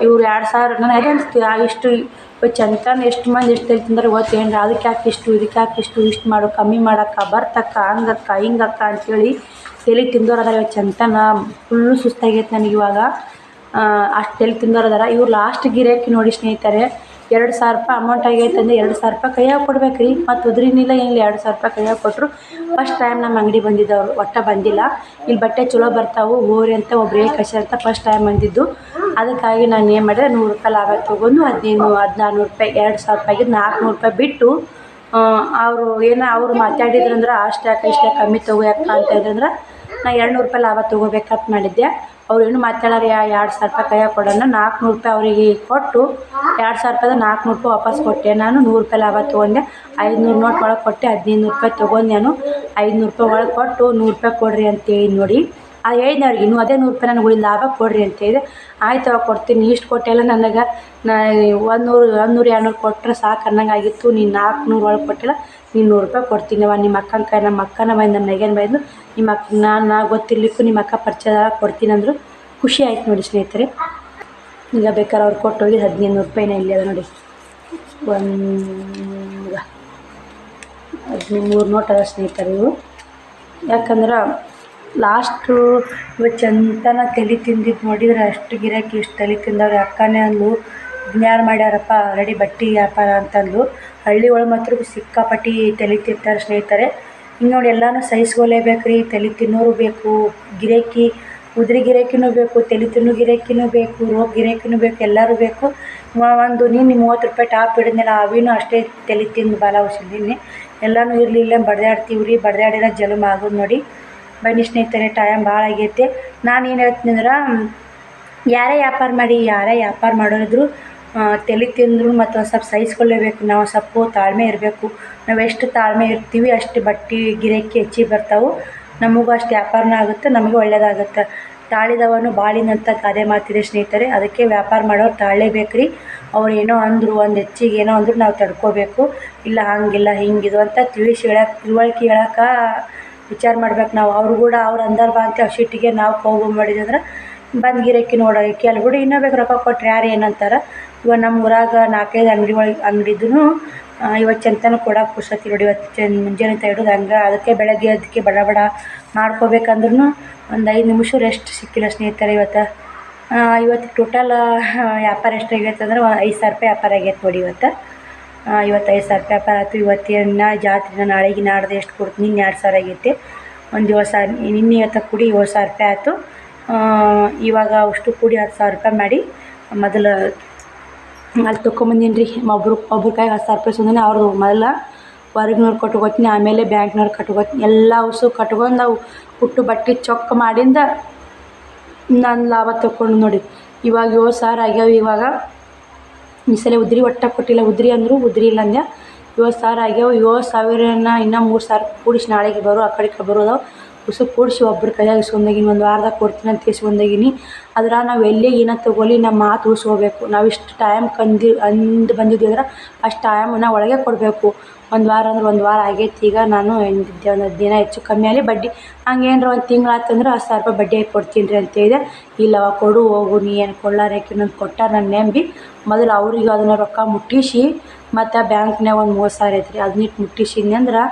ಇವ್ರು 2000 ನಾನು ಅದೇ ಅನಿಸ್ತೀವಿ ಇಷ್ಟು ಚಂತನ ಎಷ್ಟು ಮಂದಿ ಎಷ್ಟು ತಲೆ ತಿಂದ್ರೆ ಗೊತ್ತೇನ್ರಿ. ಅದಕ್ಕೆ ಯಾಕೆ ಇಷ್ಟು ಮಾಡು, ಕಮ್ಮಿ ಮಾಡಕ್ಕ ಬರ್ತಕ್ಕ ಹಂಗಕ್ಕ ಹಿಂಗಕ್ಕ ಅಂಥೇಳಿ ತಲೆ ತಿಂದೋರು ಅದಾರ. ಚಂತನ ಫುಲ್ಲು ಸುಸ್ತಾಗೈತೆ ನನಗೆ ಇವಾಗ. ಅಷ್ಟು ತಲೆ ತಿಂದೋರು ಅದಾರ. ಇವ್ರು ಲಾಸ್ಟ್ ಗಿರಾಕಿ ನೋಡಿ ಸ್ನೇಹಿತರೆ, 2000 ರೂಪಾಯಿ ಅಮೌಂಟ್ ಆಗೈತೆ ಅಂದರೆ 2000 ರೂಪಾಯಿ ಕೈಯಾಗ ಕೊಡ್ಬೇಕು ರೀ. ಮತ್ತು ಉದ್ರಿನಿಲ್ಲ ಏನಿಲ್ಲ, 2000 ರೂಪಾಯಿ ಕೈಯಾಗ ಕೊಟ್ಟರು. ಫಸ್ಟ್ ಟೈಮ್ ನಮ್ಮ ಅಂಗಡಿ ಬಂದಿದ್ದವರು, ಒಟ್ಟು ಬಂದಿಲ್ಲ. ಇಲ್ಲಿ ಬಟ್ಟೆ ಚಲೋ ಬರ್ತಾವೆ ಹೋರಿ ಅಂತ ಒಬ್ಬರೇ ಕಷ್ಟ ಅಂತ ಫಸ್ಟ್ ಟೈಮ್ ಬಂದಿದ್ದು. ಅದಕ್ಕಾಗಿ ನಾನು ಏನು ಮಾಡಿದೆ, 100 ರೂಪಾಯಿ ಲಾಭ ತೊಗೊಂಡು 1400 ರೂಪಾಯಿ 2000 ರೂಪಾಯಿಗೆ 400 ರೂಪಾಯಿ ಬಿಟ್ಟು ಅವರು ಮಾತಾಡಿದ್ರಂದ್ರೆ ಅಷ್ಟು ಯಾಕೆ ಇಷ್ಟು ಕಮ್ಮಿ ತೊಗೋ ಯಾಕೆ ಅಂತ ಇದ್ರಂದ್ರೆ ನಾ 200 ರೂಪಾಯಿ ಲಾಭ ತೊಗೋಬೇಕಂತ ಮಾಡಿದ್ದೆ. ಅವ್ರು ಏನು ಮಾತಾಡೋರು 2000 ರೂಪಾಯಿ ಕೈಯಾಗ ಕೊಡೋಣ 400 ರೂಪಾಯಿ ಅವರಿಗೆ ಕೊಟ್ಟು 2000 ರೂಪಾಯಿದ 400 ರೂಪಾಯಿ ವಾಪಸ್ ಕೊಟ್ಟೆ. ನಾನು 100 ರೂಪಾಯಿ ಲಾಭ ತೊಗೊಂಡೆ. 500 ನೋಟ್ ಒಳಗೆ ಕೊಟ್ಟೆ. 1500 ರೂಪಾಯಿ ತೊಗೊಂಡು ನಾನು 500 ರೂಪಾಯಿ ಒಳಗೆ ಕೊಟ್ಟು 100 ರೂಪಾಯಿ ಕೊಡ್ರಿ ಅಂತೇಳಿ ನೋಡಿ. ಹೇಳಿದ್ನ ಅವ್ರಿಗೆ ಇನ್ನೂ ಅದೇ 100 ರೂಪಾಯಿ ನನಗೆ ಉಳಿದ ಲಾಭ ಕೊಡ್ರಿ ಅಂತೇಳಿದೆ. ಆಯ್ತು ಅವಾಗ ಕೊಡ್ತೀನಿ, ಇಷ್ಟು ಕೊಟ್ಟೆಲ್ಲ ನನಗೆ 100 200 ಕೊಟ್ಟರೆ ಸಾಕು ಅನ್ನಂಗೆ ಆಗಿತ್ತು. ನೀನು 400 ಒಳಗೆ ಕೊಟ್ಟಿಲ್ಲ, ನೀನು 100 ರೂಪಾಯಿ ಕೊಡ್ತೀನಿ ನಿಮ್ಮ ಅಕ್ಕನ ಕೈ. ನಮ್ಮ ಅಕ್ಕನ ಬೈದು ನಮ್ಮ ನಗೇನು ಬೈದು ನಿಮ್ಮ ಅಕ್ಕ ನಾ ಗೊತ್ತಿರ್ಲಿಕ್ಕೂ ನಿಮ್ಮ ಅಕ್ಕ ಪರಿಚಯ ಕೊಡ್ತೀನಿ ಅಂದರು. ಖುಷಿ ಆಯ್ತು ನೋಡಿ ಸ್ನೇಹಿತರೆ. ಈಗ ಬೇಕಾದ್ರೆ ಅವ್ರು ಕೊಟ್ಟೋಗಿ 1500 ರೂಪಾಯಿನ ಇಲ್ಲಿ ಅದ ನೋಡಿ. 13 ನೋಟ್ ಅದ ಸ್ನೇಹಿತರೆ ಇವು. ಯಾಕಂದ್ರೆ ಲಾಸ್ಟು ಇವತ್ತು ಚಂತನ ತಲೆ ತಿಂದಿದ್ದು ನೋಡಿದ್ರೆ ಅಷ್ಟು ಗಿರಾಕಿ ಇಷ್ಟು ತಲೆ ತಿಂದವ್ರು. ಅಕ್ಕನೇ ಅಂದ್ಲು ಯಾರು ಮಾಡ್ಯಾರಪ್ಪ ರೆಡಿ ಬಟ್ಟೆ ವ್ಯಾಪಾರ ಅಂತಂದು. ಹಳ್ಳಿ ಒಳಗೆ ಮಾತ್ರ ಸಿಕ್ಕಾಪಟ್ಟಿ ತಲೆ ತಿಂತಾರೆ ಸ್ನೇಹಿತರೆ. ಹಿಂಗೆ ನೋಡಿ ಎಲ್ಲನೂ ಸಹಿಸ್ಕೊಲೇಬೇಕು ರೀ. ತಲೆ ತಿನ್ನೋರು ಬೇಕು, ಉದ್ರಿ ಗಿರಾಕಿನೂ ಬೇಕು, ತಲೆ ತಿನ್ನೋ ಗಿರಾಕಿನೂ ಬೇಕು, ರೋಗ ಗಿರಾಕಿನೂ ಬೇಕು, ಎಲ್ಲರೂ ಬೇಕು. ಒಂದು ನೀನು 30 ರೂಪಾಯಿ ಟಾಪ್ ಹಿಡಿದ್ನಲ್ಲ ಅವಿನೂ ಅಷ್ಟೇ ತಲೆ ತಿಂದು ಬಾಲ ಉಸಿದ್ದೀನಿ. ಎಲ್ಲನೂ ಇರಲಿಲ್ಲ ಬಡ್ದಾಡ್ತೀವಿ ರೀ. ಬಡ್ದಾಡಿರೋ ಜಲಮ ಆಗೋದು ನೋಡಿ. ಬನ್ನಿ ಸ್ನೇಹಿತರೆ, ಟೈಮ್ ಭಾಳ ಆಗೈತೆ. ನಾನು ಏನು ಹೇಳ್ತೀನಿ ಅಂದ್ರೆ ಯಾರೇ ವ್ಯಾಪಾರ ಮಾಡೋರಿದ್ರು ತಲೆ ತಿಂದ್ರು ಮತ್ತು ಒಂದು ಸ್ವಲ್ಪ ಸಹಿಸ್ಕೊಳ್ಳೇಬೇಕು. ನಾವು ಸ್ವಲ್ಪ ತಾಳ್ಮೆ ಇರಬೇಕು. ನಾವು ಎಷ್ಟು ತಾಳ್ಮೆ ಇರ್ತೀವಿ ಅಷ್ಟು ಬಟ್ಟೆ ಗಿರಾಕಿ ಹೆಚ್ಚಿಗೆ ಬರ್ತಾವೆ. ನಮಗೂ ಅಷ್ಟು ವ್ಯಾಪಾರನೂ ಆಗುತ್ತೆ, ನಮಗೂ ಒಳ್ಳೇದಾಗುತ್ತೆ. ತಾಳಿದವನು ಬಾಳಿನಂತ ಗಾದೆ ಮಾತಿದೆ ಸ್ನೇಹಿತರೆ. ಅದಕ್ಕೆ ವ್ಯಾಪಾರ ಮಾಡೋರು ತಾಳಲೇಬೇಕು ರೀ. ಅವ್ರು ಏನೋ ಅಂದರು, ಒಂದು ಹೆಚ್ಚಿಗೆ ಏನೋ ಅಂದರೂ ನಾವು ತಡ್ಕೋಬೇಕು. ಇಲ್ಲ ಹಂಗಿಲ್ಲ ಹಿಂಗಿದು ಅಂತ ತಿಳುವಳಿಕೆ ಹೇಳೋಕೆ ವಿಚಾರ ಮಾಡ್ಬೇಕು ನಾವು. ಅವ್ರು ಕೂಡ ಅವ್ರು ಅಂದಾರ ಬಾ ಅಂತ ಸಿಟ್ಟಿಗೆ ನಾವು ಕೋಪ ಮಾಡಿದಂದ್ರೆ ಬಂದು ಗಿರಾಕಿ ನೋಡೋಕೆ ಅಲ್ಲಿ ಕೂಡ ಇನ್ನೂ ಬೇಕು ರೊಕ್ಕ ಕೊಟ್ಟರೆ ಯಾರು ಏನಂತಾರೆ. ಇವಾಗ ನಮ್ಮ ಊರಾಗ 4-5 ಅಂಗಡಿದ್ದು ಇವತ್ತು ಚಂತನ ಕೊಡೋಕೆ ಪುರ್ಸೊತ್ತಿಲ್ಲ ನೋಡಿ. ಇವತ್ತು ಮುಂಜಾನೆ ಹಿಡಿದು ಹಂಗೆ ಅದಕ್ಕೆ ಬೆಳಗ್ಗೆ ಅದಕ್ಕೆ ಬಡ ಮಾಡ್ಕೋಬೇಕಂದ್ರೂ ಒಂದು 5 ನಿಮಿಷ ರೆಸ್ಟ್ ಸಿಕ್ಕಿಲ್ಲ ಸ್ನೇಹಿತರೆ. ಇವತ್ತು ಟೋಟಲ್ ವ್ಯಾಪಾರ ಎಷ್ಟಾಗೈತೆ ಅಂದ್ರೆ 5000 ರೂಪಾಯಿ ವ್ಯಾಪಾರ ಆಗೈತೆ ನೋಡಿ. ಇವತ್ತು 5000 ರೂಪಾಯಿ ವ್ಯಾಪಾರ ಆಯಿತು. ಇವತ್ತೇನು ಜಾತ್ರೆ ನಾಳೆಗೆ ನಾಡ್ದು ಎಷ್ಟು ಕೊಡ್ತೀನಿ, 2000 ಆಗೈತೆ. ಒಂದು 7000 ನಿನ್ನೆ ಇವತ್ತು ಕೂಡಿ 7000 ರೂಪಾಯಿ ಆಯಿತು. ಇವಾಗ ಅಷ್ಟು ಕೂಡಿ 10000 ರೂಪಾಯಿ ಮಾಡಿ ಮೊದಲು ಅಲ್ಲಿ ತೊಗೊಂಬಂದೀನಿ ರೀ. ಒಬ್ರ ಕೈಗೆ 10000 ರೂಪಾಯಿ ಸುಮ್ಮನೆ ಅವ್ರದ್ದು ಮೊದಲ ಹೊರಗಿನವ್ರು ಕಟ್ಕೋತೀನಿ, ಆಮೇಲೆ ಬ್ಯಾಂಕ್ನವ್ರು ಕಟ್ಕೋತೀನಿ. ಎಲ್ಲ ಅವಸು ಕಟ್ಕೊಂಡು ಅವು ಹುಟ್ಟು ಬಟ್ಟೆ ಚೊಕ್ಕ ಮಾಡಿಂದ ನಾನು ಲಾಭ ತೊಗೊಂಡು ನೋಡಿ. ಇವಾಗ 7000 ಆಗ್ಯಾವ. ಇವಾಗ ಈ ಸಲ ಉದ್ರಿ ಒಟ್ಟ ಕೊಟ್ಟಿಲ್ಲ. ಉದ್ರಿ ಅಂದರು ಉದ್ರಿ ಇಲ್ಲ ಅಂದೆ. 7000 ಆಗ್ಯಾವ. 7000ನ ಇನ್ನೂ 3000 ಕೂಡಿಸಿ ನಾಳೆಗೆ ಆ ಕಡೆ ಬರೋದಾವ. ಕೂಡಿಸಿ ಒಬ್ರ ಕೈಯಾಗ ಇಸ್ಕೊಂಡೋಗಿನಿ. ಒಂದು ವಾರದಾಗ ಕೊಡ್ತೀನಿ ಅಂತ ಇಸ್ಕೊಂಡೋಗಿನಿ. ಅದ್ರ ನಾವು ಎಲ್ಲೇ ಏನೋ ತೊಗೊಳ್ಳಿ ನಮ್ಮ ಮಾತು ಉಳಿಸ್ಕೋಬೇಕು. ನಾವು ಇಷ್ಟು ಟೈಮ್ ಅಂದು ಬಂದಿದ್ವಿ ಅಂದ್ರೆ ಅಷ್ಟು ಟೈಮನ್ನ ಒಳಗೆ ಕೊಡಬೇಕು. ಒಂದು ವಾರ ಅಂದ್ರೆ ಒಂದು ವಾರ ಆಗೈತಿ. ಈಗ ನಾನು ಎಂದಿದ್ದೆ ಒಂದು 10 ದಿನ ಹೆಚ್ಚು ಕಮ್ಮಿ ಆಗಲಿ ಬಡ್ಡಿ ಹಂಗೇನ್ರ ಒಂದು ತಿಂಗಳು ಆತಂದ್ರೆ 10,000 ರೂಪಾಯಿ ಬಡ್ಡಿ ಹಾಕಿ ಕೊಡ್ತೀನಿ ರೀ ಅಂತ ಹೇಳಿದೆ. ಇಲ್ಲವ ಕೊಡು ಹೋಗು, ನೀ ಏನು ಕೊಳ್ಳಾರಕ್ಕೆ ನಂಗೆ ಕೊಟ್ಟಾರ ನನ್ನ ನಂಬಿ ಮೊದಲು ಅವ್ರಿಗೆ ಅದನ್ನು ರೊಕ್ಕ ಮುಟ್ಟಿಸಿ ಮತ್ತು ಬ್ಯಾಂಕ್ನಾಗ ಒಂದು 30,000 ಐತ್ರಿ ಅದನ್ನಿಟ್ಟು ಮುಟ್ಟಿಸಿದ್ನಿ ಅಂದ್ರೆ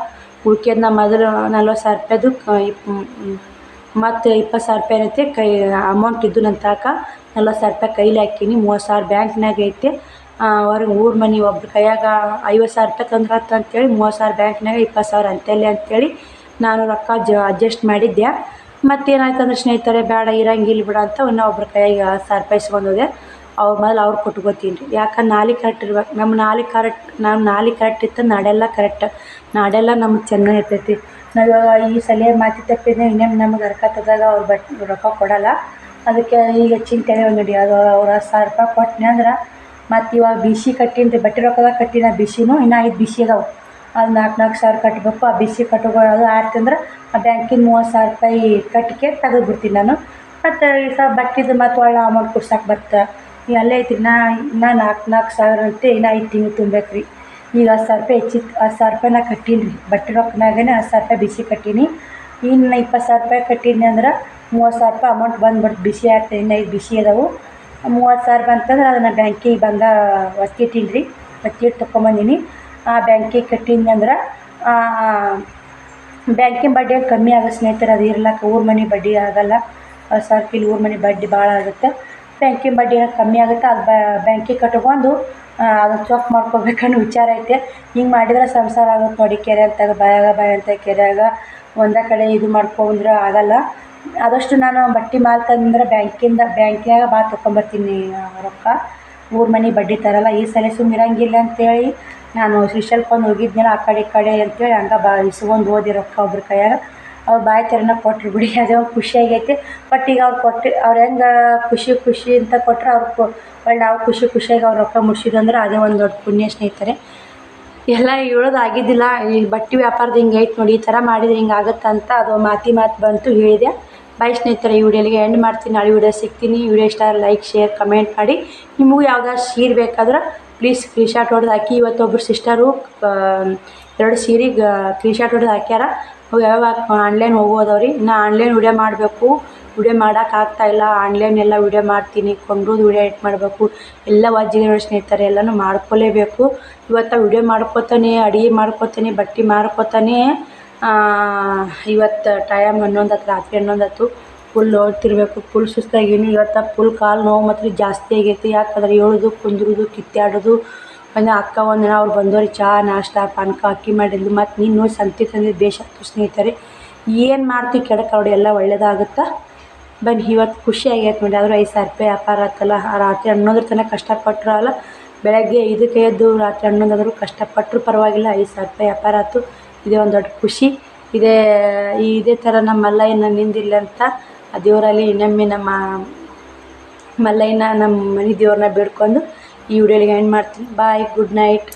ಉಳ್ಕೆದನ್ನ ಮೊದಲು 40,000 ರೂಪಾಯಿದು ಮತ್ತು 20,000 ರೂಪಾಯಿ ಏನೈತಿ ಅಮೌಂಟ್ ಇದ್ದು ನನ್ನ ತಾಕ 40,000 ರೂಪಾಯಿ ಕೈಲಿ ಹಾಕೀನಿ. 30,000 ಬ್ಯಾಂಕ್ನಾಗ ಐತೆ. ಹೊರಗೆ ಊರ ಮನೆ ಒಬ್ರ ಕೈಯಾಗ 50,000 ರೂಪಾಯಿ ತಂದ್ರೆ ಆತು ಅಂತೇಳಿ 30,000 ಬ್ಯಾಂಕ್ನಾಗ 20,000 ಅಂತೇಳಿ ಅಂತೇಳಿ ನಾನು ರೊಕ್ಕ ಅಡ್ಜಸ್ಟ್ ಮಾಡಿದ್ದೆ. ಮತ್ತೇನಾಯ್ತು ಅಂದ್ರೆ ಸ್ನೇಹಿತರೆ ಬೇಡ ಇರಂಗಿಲ್ಲ ಬಿಡ ಅಂತ ಇನ್ನೊಬ್ರ ಕೈಯಾಗ 10,000 ರೂಪಾಯಿ ಇಸ್ಕೊಂಡು ಹೋದೆ. ಮೊದಲು ಅವ್ರು ಕೊಟ್ಕೋತೀನಿ ರೀ. ಯಾಕಂದ್ರೆ ನಾಲಿಗೆ ಕರೆಕ್ಟ್ ಇರ್ಬೇಕು. ನಮ್ಮ ನಾಲಿಗೆ ಕರೆಕ್ಟ್ ಇತ್ತು ನಾಡೆಲ್ಲ ಕರೆಕ್ಟ್. ನಾಡೆಲ್ಲ ನಮ್ಗೆ ಚೆನ್ನಾಗಿ ಇರ್ತೈತಿ. ನಾವು ಇವಾಗ ಈ ಸಲ ಮಾತಿ ತಪ್ಪಿದ್ರೆ ಇನ್ನೇನು ನಮಗೆ ಹರ್ಕತ್ತದಾಗ ಅವ್ರು ರೊಕ್ಕ ಕೊಡೋಲ್ಲ. ಅದಕ್ಕೆ ಈಗ ಚಿಂತೆ ನೋಡಿ ಅದು ಅವ್ರು 10,000 ರೂಪಾಯಿ ಕೊಟ್ಟನೆ ಅಂದ್ರೆ ಮತ್ತು ಇವಾಗ ಬಿಸಿ ಕಟ್ಟೀನಿ ರೀ. ಬಟ್ಟೆ ರೊಕ್ಕದಾಗ ಕಟ್ಟಿನ ಬಿಸಿನೂ ಇನ್ನೂ 5 ಬಿಸಿ ಅದಾವೆ. ಅದು 4,000 ಸಾವಿರ ಕಟ್ಟಬೇಕು. ಆ ಬಿಸಿ ಕಟ್ಟೋದು ಆಯ್ತಂದ್ರೆ ಆ ಬ್ಯಾಂಕಿನ 30,000 ರೂಪಾಯಿ ಕಟ್ಟಿಗೆ ತೆಗೆದುಬಿಡ್ತೀನಿ ನಾನು. ಮತ್ತು ಈ ಬಟ್ಟೆದು ಮತ್ತು ಒಳ್ಳೆ ಅಮೌಂಟ್ ಕೊಡ್ಸಕ್ಕೆ ಬರ್ತದೆ. ಈಗ ಅಲ್ಲೇ ಐತಿ ಇನ್ನೂ 4,000 ಅಂತೆ ಇನ್ನೂ 5 ತಿಂಗಳು ತುಂಬೇಕು ರೀ. ಈಗ 10,000 ರೂಪಾಯಿ ಹೆಚ್ಚಿತ್ತು. 10,000 ರೂಪಾಯಿ ನಾ ಕಟ್ಟೀನಿ ರೀ. ಬಟ್ಟೆ ರೊಕ್ಕನಾಗೇ 10,000 ರೂಪಾಯಿ ಬಿಸಿ ಕಟ್ಟೀನಿ. ಇನ್ನು 20,000 ರೂಪಾಯಿ ಕಟ್ಟೀನಿ ಅಂದ್ರೆ 30,000 ರೂಪಾಯಿ ಅಮೌಂಟ್ ಬಂದ್ಬಿಡ್ತು. ಬಿಸಿ ಆಗ್ತದೆ. ಇನ್ನೂ 5 ಬಿಸಿ ಅದಾವೆ. 30,000 ಬಂತಂದ್ರೆ ಅದನ್ನು ಬ್ಯಾಂಕಿಗೆ ಬಂದ ಒತ್ತಿಟ್ಟೀನಿ ರೀ. ಒತ್ತಿಟ್ಟು ತೊಗೊಂಬಂದೀನಿ. ಆ ಬ್ಯಾಂಕಿಗೆ ಕಟ್ಟೀನಿ ಅಂದ್ರೆ ಬ್ಯಾಂಕಿನ ಬಡ್ಡಿ ಕಮ್ಮಿ ಆಗುತ್ತೆ ಸ್ನೇಹಿತರೆ. ಅದು ಇರ್ಲಕ್ಕ ಊರ ಮನೆ ಬಡ್ಡಿ ಆಗೋಲ್ಲ. 10,000 ರೂಪಾಯಿ ಊರ ಮನೆ ಬಡ್ಡಿ ಭಾಳ ಆಗುತ್ತೆ. ಬ್ಯಾಂಕಿನ ಬಡ್ಡಿ ಕಮ್ಮಿ ಆಗುತ್ತೆ. ಅದು ಬ್ಯಾಂಕಿಗೆ ಕಟ್ಕೊಂಡು ಅದನ್ನು ಚೊಕ್ ಮಾಡ್ಕೋಬೇಕನ್ನೋ ವಿಚಾರ ಐತೆ. ಹಿಂಗೆ ಮಾಡಿದ್ರೆ ಸಂಸಾರ ಆಗುತ್ತೆ ನೋಡಿ. ಕೆರೆ ಅಂತಾಗ ಬಾಯಿ ಅಂತ ಕೆರೆಯಾಗ ಒಂದೇ ಕಡೆ ಇದು ಮಾಡ್ಕೊಂಡ್ರೆ ಆಗೋಲ್ಲ. ಆದಷ್ಟು ನಾನು ಬಟ್ಟೆ ಮಾಲ್ ತಂದ್ರೆ ಬ್ಯಾಂಕಿನಾಗ ತೊಗೊಂಬರ್ತೀನಿ ರೊಕ್ಕ. ಊರ ಮನೆ ಬಡ್ಡಿ ತರಲ್ಲ. ಈ ಸಲ ಸುಮ್ಮನೆ ಇರಂಗಿಲ್ಲ ಅಂತೇಳಿ ನಾನು ಶ್ರೀಶೈಲಕ್ಕೆ ಹೋಗಿದ್ನಲ್ಲ ಆ ಕಡೆ ಈ ಕಡೆ ಅಂತೇಳಿ ಹಂಗೆ ಇಸ್ಕೊಂಡು ಹೋದೆ ರೊಕ್ಕ ಒಬ್ರ ಕೈಯಾಗ. ಅವ್ರು ಬಾಯಿ ತೆರನ ಕೊಟ್ಟರು ಬಿಡಿ. ಅದೇ ಒಂದು ಖುಷಿ ಆಗೈತಿ. ಬಟ್ ಈಗ ಅವ್ರು ಹೆಂಗೆ ಖುಷಿ ಅಂತ ಕೊಟ್ಟರೆ ಒಳ್ಳೆ ನಾವು ಖುಷಿಯಾಗಿ ಅವ್ರು ರೊಕ್ಕ ಮುಟ್ಸಿದಂದ್ರೆ ಅದೇ ಒಂದು ದೊಡ್ಡ ಪುಣ್ಯ ಸ್ನೇಹಿತರೆ. ಎಲ್ಲ ಹೇಳೋದು ಆಗಿದ್ದಿಲ್ಲ. ಈ ಬಟ್ಟೆ ವ್ಯಾಪಾರದ ಹಿಂಗೆ ಐತೆ ನೋಡಿ. ಈ ಥರ ಮಾಡಿದ್ರೆ ಹಿಂಗೆ ಆಗುತ್ತೆ ಅಂತ ಅದು ಮಾತು ಬಂತು ಹೇಳಿದೆ. ಬಾಯ್ ಸ್ನೇಹಿತರೆ, ಈ ವಿಡಿಯೋಲಿಗೆ ಎಂಡ್ ಮಾಡ್ತೀನಿ. ನಾಳೆ ವಿಡಿಯೋ ಸಿಗ್ತೀನಿ. ವಿಡಿಯೋ ಇಷ್ಟ ಲೈಕ್ ಶೇರ್ ಕಮೆಂಟ್ ಮಾಡಿ. ನಿಮಗೂ ಯಾವ್ದಾದ್ರು ಸೀರೆ ಬೇಕಾದ್ರೆ ಪ್ಲೀಸ್ ಸ್ಕ್ರೀನ್ಶಾಟ್ ಹೊಡೆದು ಹಾಕಿ. ಇವತ್ತೊಬ್ಬರು ಸಿಸ್ಟರು 2 ಸೀರೆಗೆ ಸ್ಕ್ರೀನ್ಶಾಟ್ ಹೊಡೆದು ಹಾಕ್ಯಾರ. ಅವು ಯಾವಾಗ ಆನ್ಲೈನ್ ಹೋಗೋದವ್ರಿ. ನಾ ಆನ್ಲೈನ್ ವಿಡಿಯೋ ಮಾಡಬೇಕು. ವಿಡಿಯೋ ಮಾಡೋಕ್ಕಾಗ್ತಾಯಿಲ್ಲ. ಆನ್ಲೈನ್ ಎಲ್ಲ ವಿಡಿಯೋ ಮಾಡ್ತೀನಿ. ಕೊಂಡ್ರದ್ದು ವಿಡಿಯೋ ಎಡಿಟ್ ಮಾಡಬೇಕು. ಎಲ್ಲ ವಜ್ಜಿಗೆ ನೋಡಿ ಸ್ನೇಹಿತರೆ. ಎಲ್ಲನೂ ಮಾಡ್ಕೊಳ್ಳೇಬೇಕು. ಇವತ್ತು ವಿಡಿಯೋ ಮಾಡ್ಕೊತಾನೆ, ಅಡುಗೆ ಮಾಡ್ಕೊತಾನೆ, ಬಟ್ಟೆ ಮಾಡ್ಕೊತಾನೆ ಇವತ್ತು ಟೈಮ್ 11 ಆಯ್ತು. ರಾತ್ರಿ 11 ಆಯ್ತು. ಫುಲ್ ಓಡ್ತಿರ್ಬೇಕು. ಫುಲ್ ಸುಸ್ತಾಗೀನಿ. ಇವತ್ತು ಫುಲ್ ಕಾಲು ನೋವು ಮಾತ್ರ ಜಾಸ್ತಿ ಆಗೈತಿ. ಯಾಕಂದ್ರೆ ಹೇಳೋದು ಕುಂದ್ರೋದು ಕಿತ್ತಾಡೋದು. ಒಂದು ಅಕ್ಕ ಒಂದಿನ ಅವ್ರು ಬಂದವ್ರಿಗೆ ಚಹಾ ನಾಷ್ಟ ಪಾನಕ ಅಕ್ಕಿ ಮಾಡಿದ್ಲು. ಮತ್ತು ನೀನು ನೋಡಿ ಸಂತಿ ತಂದಿದ್ದು ಬೇಷಾಗ್ತು ಸ್ನೇಹಿತರೆ. ಏನು ಮಾಡ್ತೀವಿ ಕೆಡಕ್ಕೆ ಅವ್ರು ಎಲ್ಲ ಒಳ್ಳೇದಾಗುತ್ತಾ. ಬನ್ನಿ ಇವತ್ತು ಖುಷಿ ಆಗೈತೆ ನೋಡಿ. ಆದರೂ 5,000 ರೂಪಾಯಿ ವ್ಯಾಪಾರ ಆಯ್ತಲ್ಲ. ರಾತ್ರಿ 11 ತನಕ ಕಷ್ಟಪಟ್ಟರು ಅಲ್ಲ. ಬೆಳಗ್ಗೆ 5ಕ್ಕೆ ಎದ್ದು ರಾತ್ರಿ 11 ಆದರೂ ಕಷ್ಟಪಟ್ಟರು ಪರವಾಗಿಲ್ಲ. 5,000 ರೂಪಾಯಿ ವ್ಯಾಪಾರ ಆಯ್ತು. ಇದೇ ಒಂದು ದೊಡ್ಡ ಖುಷಿ. ಇದೇ ಥರ ನಮ್ಮ ಮಲ್ಲಯ್ಯನ ನಿಂದಿಲ್ಲ ಅಂತ ಆ ದೇವರಲ್ಲಿ ಇನ್ನೊಮ್ಮೆ ನಮ್ಮ ಮಲ್ಲಯ್ಯನ ನಮ್ಮ ಮನೆ ದೇವ್ರನ್ನ ಬೇಡ್ಕೊಂಡು ಈ ವಿಡಿಯೋಲಿಗೆ ಎಂಡ್ ಮಾಡ್ತೀನಿ. ಬಾಯ್, ಗುಡ್ ನೈಟ್.